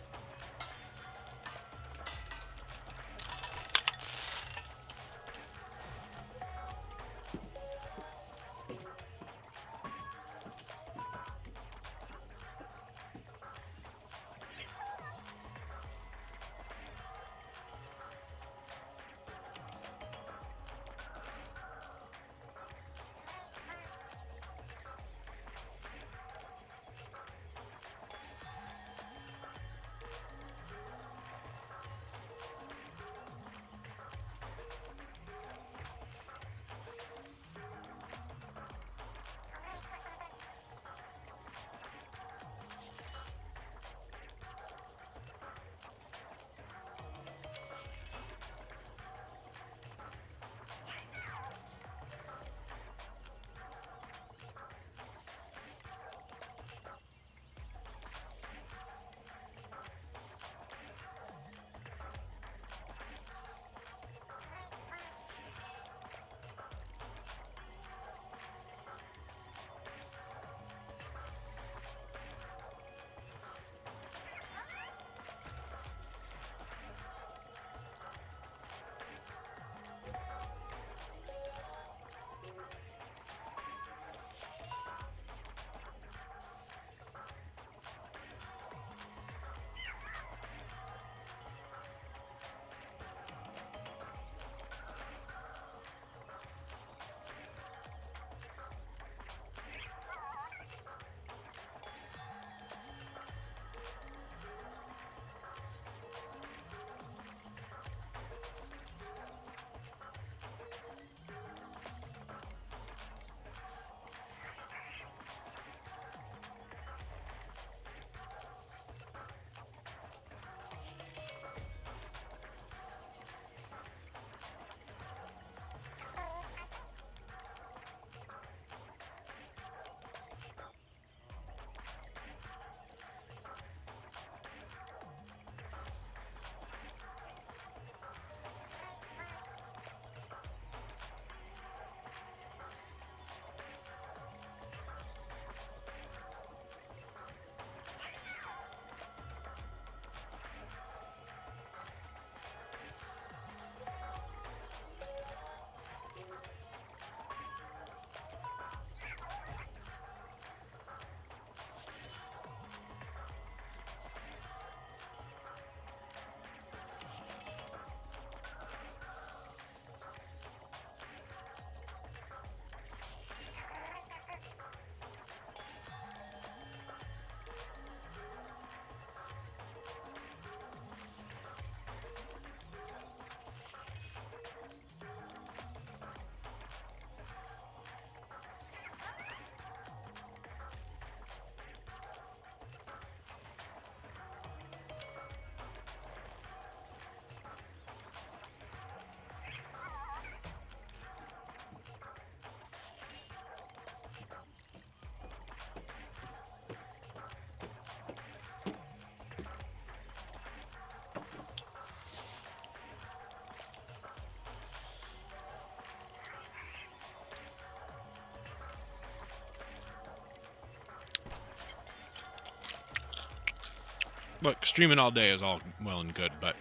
Look, streaming all day is all well and good, but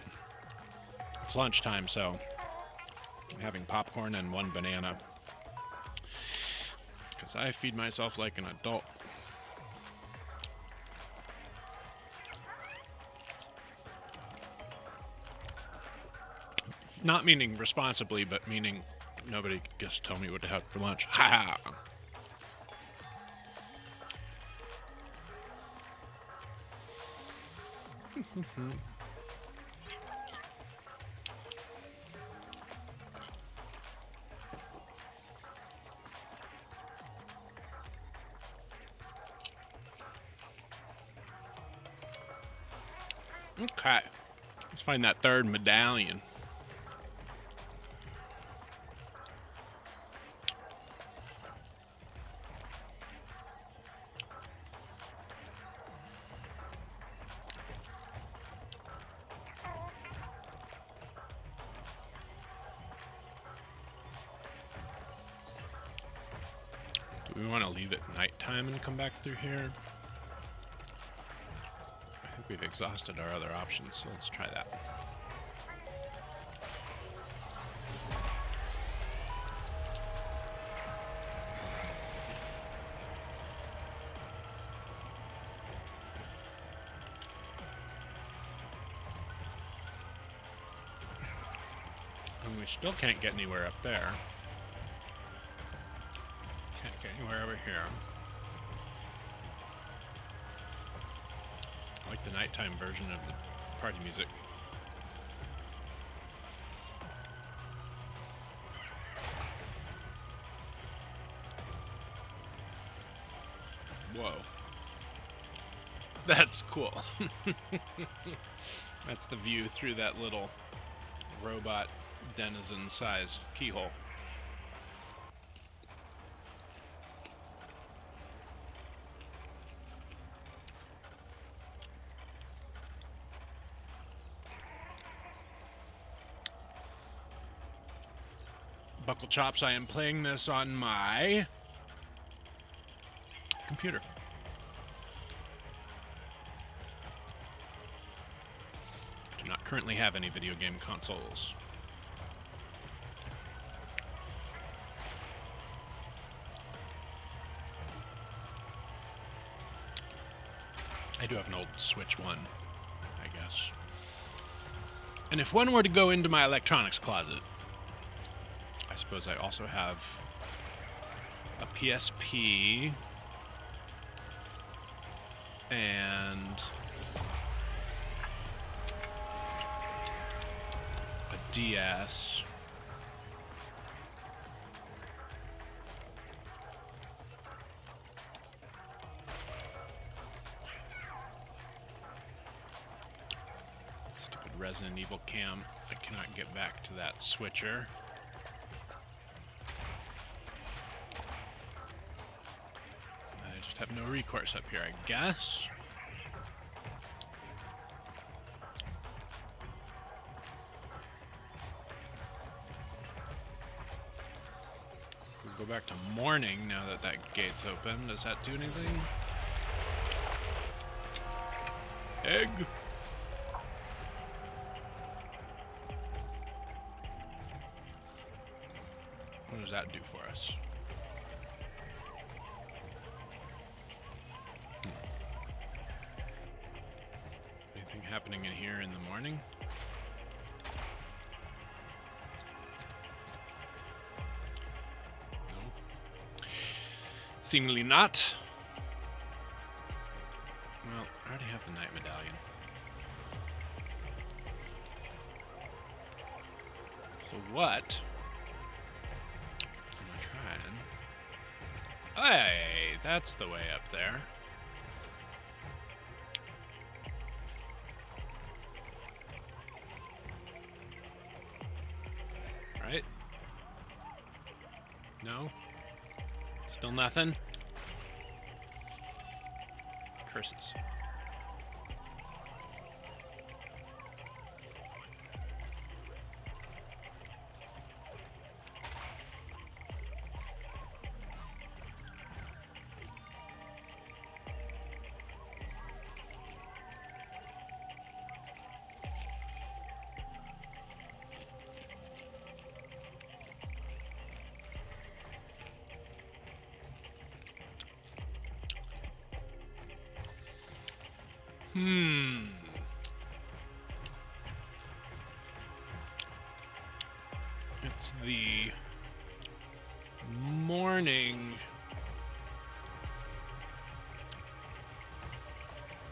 it's lunchtime, so I'm having popcorn and 1 banana. Because I feed myself like an adult. Not meaning responsibly, but meaning nobody gets to tell me what to have for lunch. Ha ha! Okay. Let's find that 3rd medallion. Do we want to leave it nighttime and come back through here? I think we've exhausted our other options, so let's try that. And we still can't get anywhere up there. Can't get anywhere over here. I like the nighttime version of the party music. Whoa. That's cool. That's the view through that little robot denizen-sized keyhole. Buckle chops, I am playing this on my computer. I do not currently have any video game consoles. I do have an old Switch 1, I guess. And if one were to go into my electronics closet, I suppose I also have a PSP and a DS. Stupid Resident Evil cam. I cannot get back to that switcher. I just have no recourse up here, I guess. We'll go back to morning now that that gate's open. Does that do anything? Egg. What does that do for us? Anything happening in here in the morning? No. Seemingly not. Well, I already have the night medallion. So what? Hey, that's the way up there. Right? No? Still nothing? Curses. It's the morning.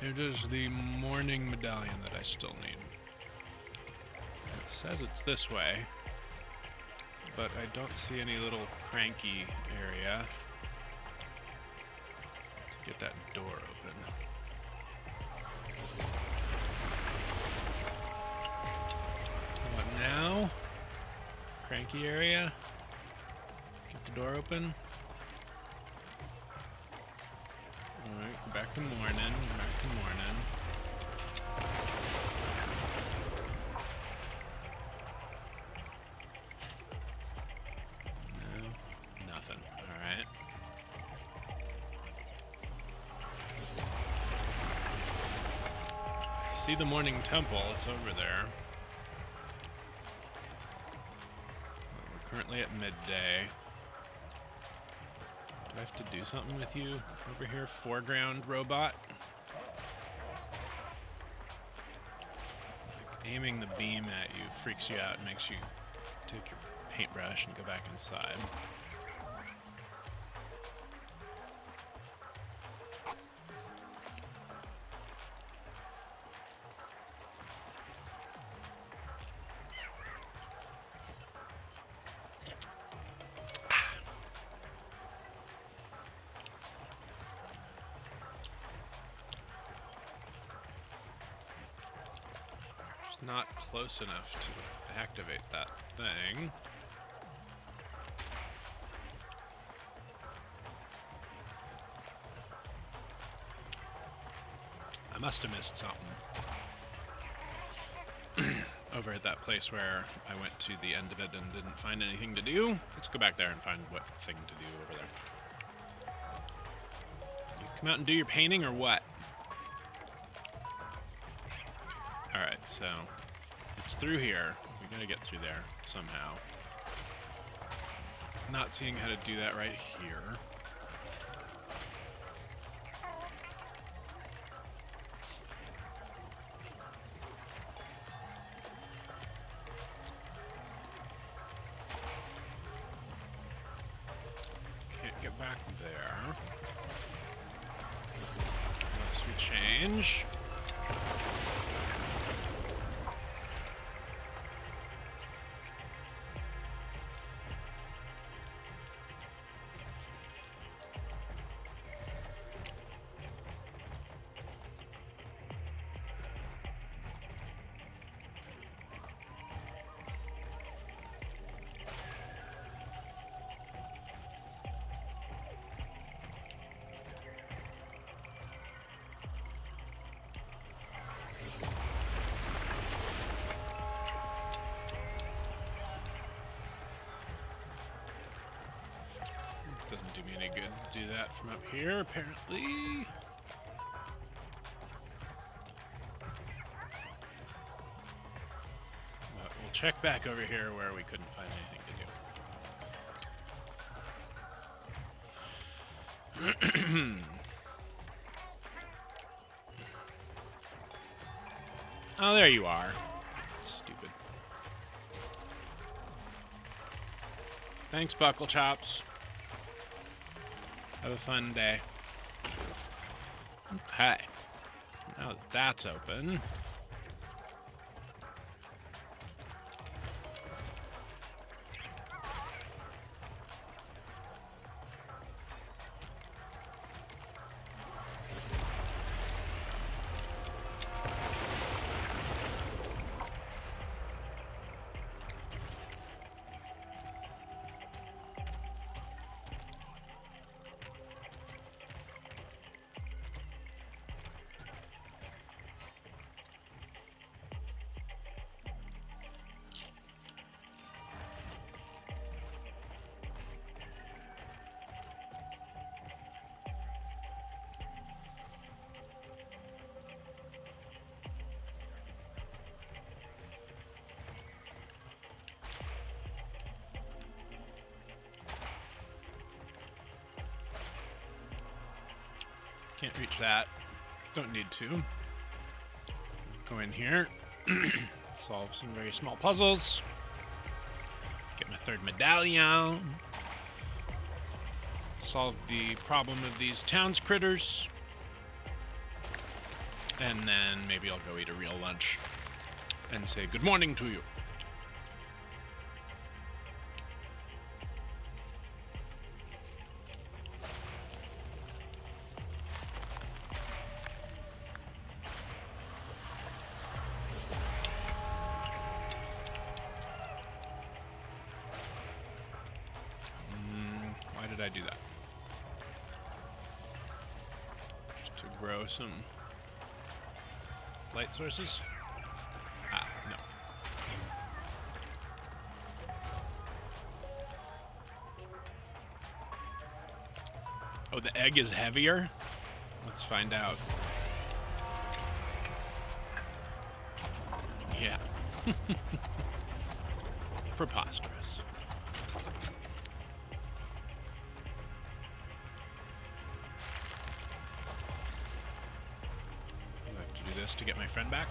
It is the morning medallion that I still need. It says it's this way, but I don't see any little cranky area to get that door open. How about now? Cranky area. Get the door open. Alright, go back to morning. Go back to morning. No, nothing. Alright. See the morning temple, it's over there. We're currently at midday. Do I have to do something with you over here, foreground robot? Like aiming the beam at you freaks you out and makes you take your paintbrush and go back inside. Not close enough to activate that thing. I must have missed something. Over at that place where I went to the end of it and didn't find anything to do. Let's go back there and find what thing to do over there. You come out and do your painting or what? Alright, so it's through here. We gotta get through there somehow. Not seeing how to do that right here. Can't get back there. Unless we change. Doesn't do me any good to do that from up here, apparently. But we'll check back over here where we couldn't find anything to do. Oh, there you are. Stupid. Thanks, Buckle Chops. Have a fun day. Okay. Now that that's open. Can't reach that. Don't need to. Go in here, solve some very small puzzles, get my third medallion, solve the problem of these towns critters, and then maybe I'll go eat a real lunch and say good morning to you. Why did I do that? Just to grow some light sources? Ah, no. Oh, the egg is heavier? Let's find out. Yeah. Preposterous. I have to do this to get my friend back.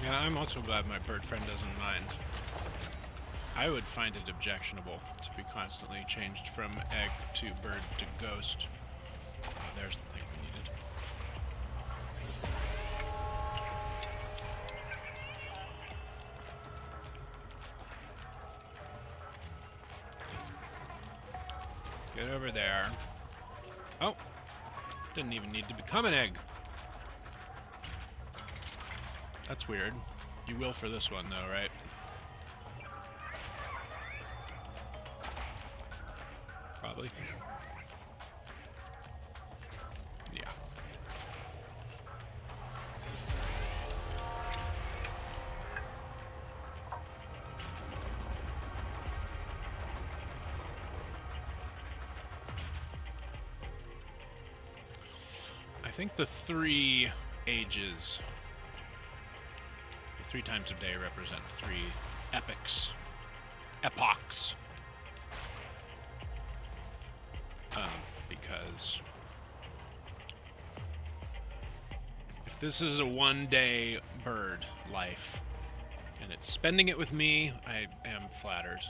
Yeah, I'm also glad my bird friend doesn't mind. I would find it objectionable to be constantly changed from egg to bird to ghost. Oh, there's the thing we needed. Get over there. Oh! Didn't even need to become an egg. That's weird. You will for this one, though, right? Probably. Yeah. I think the 3 ages, the 3 times of day represent 3 epochs. Because if this is a 1-day bird life and it's spending it with me, I am flattered.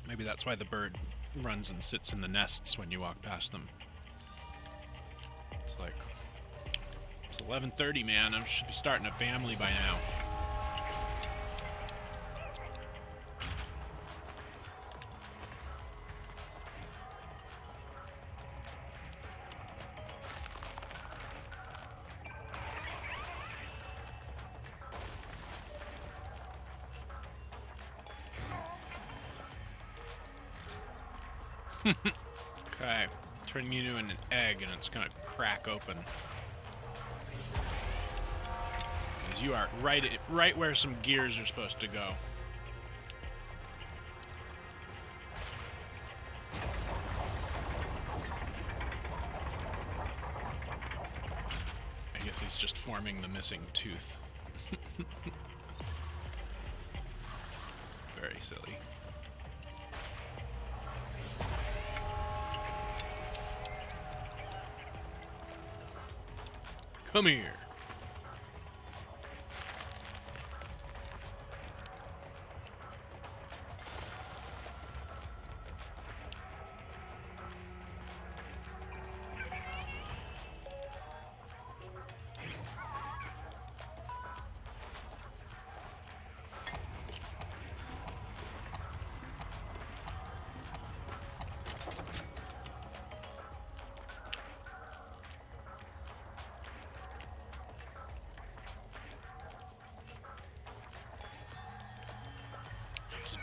Maybe that's why the bird runs and sits in the nests when you walk past them. It's like, it's 11:30, man. I should be starting a family by now. Okay, turning you into an egg and it's gonna crack open. Because you are right where some gears are supposed to go. I guess he's just forming the missing tooth. Very silly. Come here.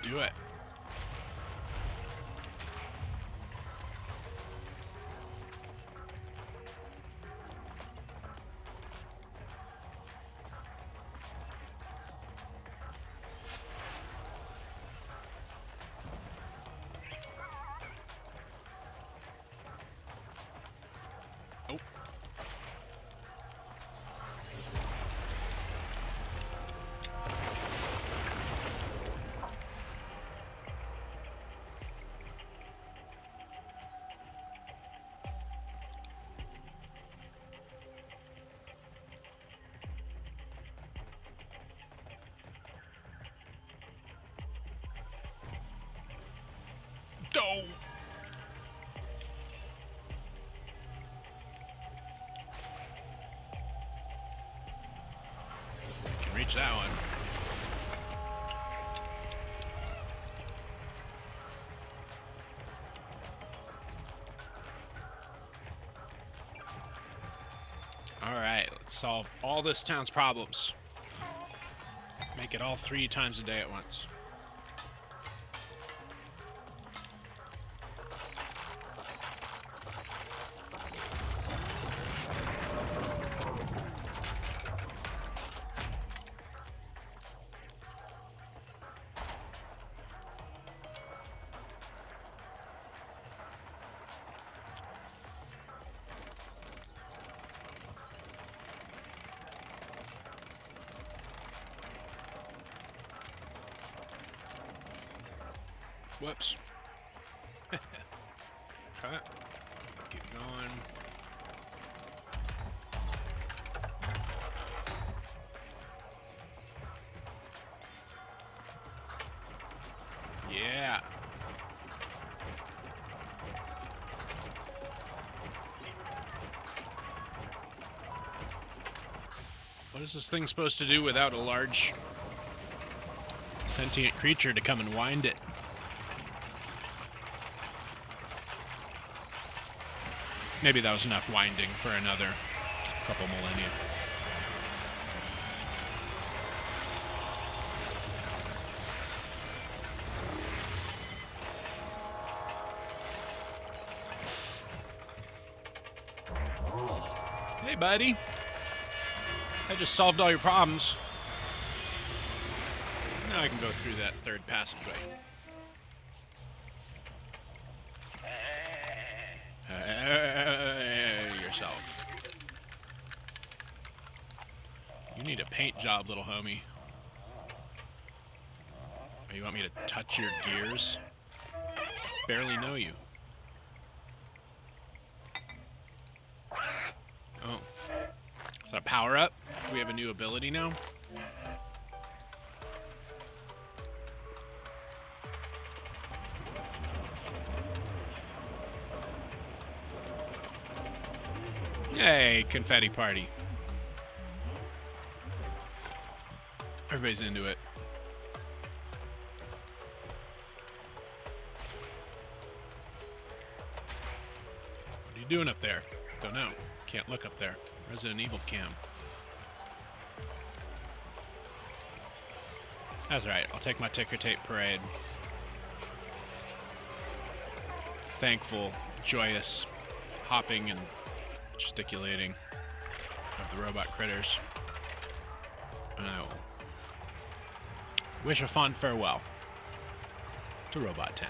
Do it. No! Can reach that one. Alright, let's solve all this town's problems. Make it all 3 times a day at once. Whoops. Cut. Keep going. Yeah. What is this thing supposed to do without a large sentient creature to come and wind it? Maybe that was enough winding for another couple millennia. Hey, buddy. I just solved all your problems. Now I can go through that 3rd passageway. Yourself. You need a paint job, little homie. Oh, you want me to touch your gears? Barely know you. Oh. Is that a power-up? Do we have a new ability now? Hey, confetti party. Everybody's into it. What are you doing up there? Don't know. Can't look up there. Resident Evil cam. That's right. I'll take my ticker tape parade. Thankful, joyous, hopping and gesticulating of the robot critters. And I will wish a fond farewell to Robot Town.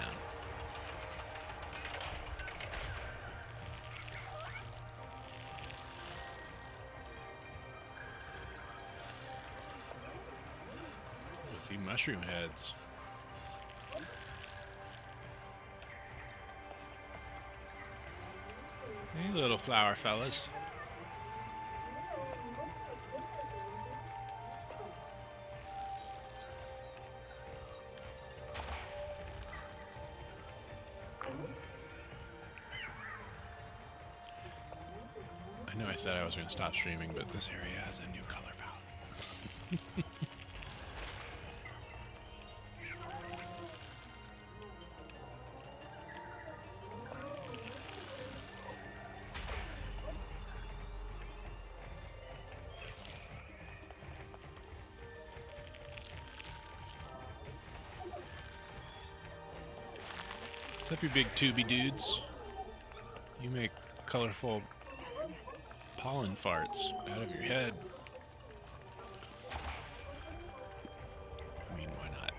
With the mushroom heads. Hey, little flower fellas. I know I said I was going to stop streaming, but this area has a new color palette. What's up, you big tubey dudes? You make colorful pollen farts out of your head. I mean, why not?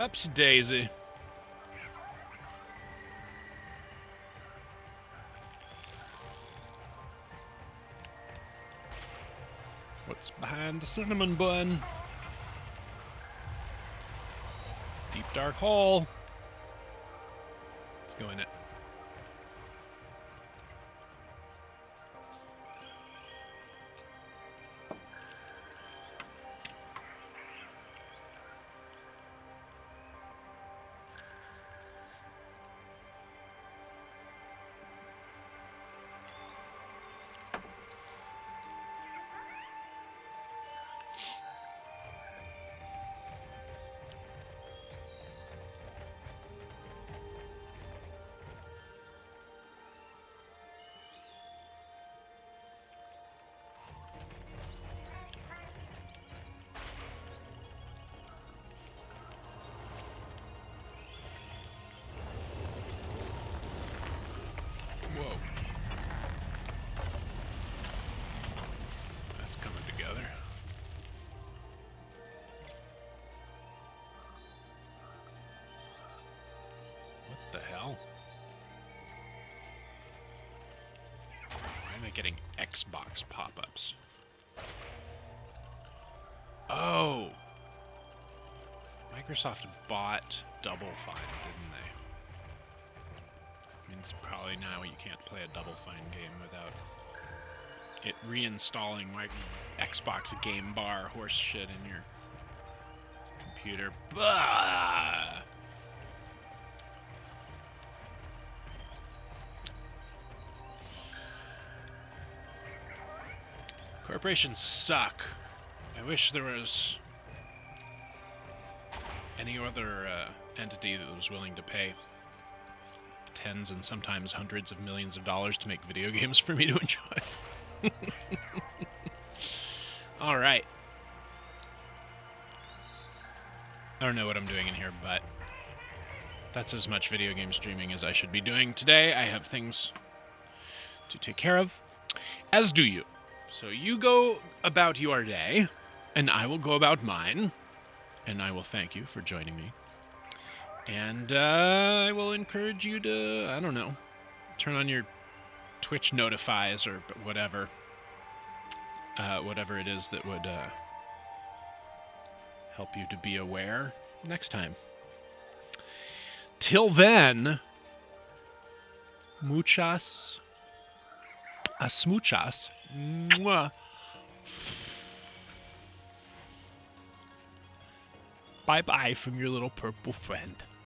Upsy daisy. And the cinnamon bun. Deep dark hole. Let's go in it. Whoa. That's coming together. What the hell? Why am I getting Xbox pop-ups? Oh! Microsoft bought Double Fine, didn't they? Means probably now you can't play a Double Fine game without it reinstalling my Xbox game bar horse shit in your computer. Bah! Corporations suck. I wish there was any other entity that was willing to pay tens and sometimes hundreds of millions of dollars to make video games for me to enjoy. All right. I don't know what I'm doing in here, but that's as much video game streaming as I should be doing today. I have things to take care of, as do you. So you go about your day, and I will go about mine, and I will thank you for joining me. And I will encourage you to, I don't know, turn on your Twitch notifies or whatever. Whatever it is that would help you to be aware next time. Till then, muchas asmuchas. Mwah. Bye-bye from your little purple friend.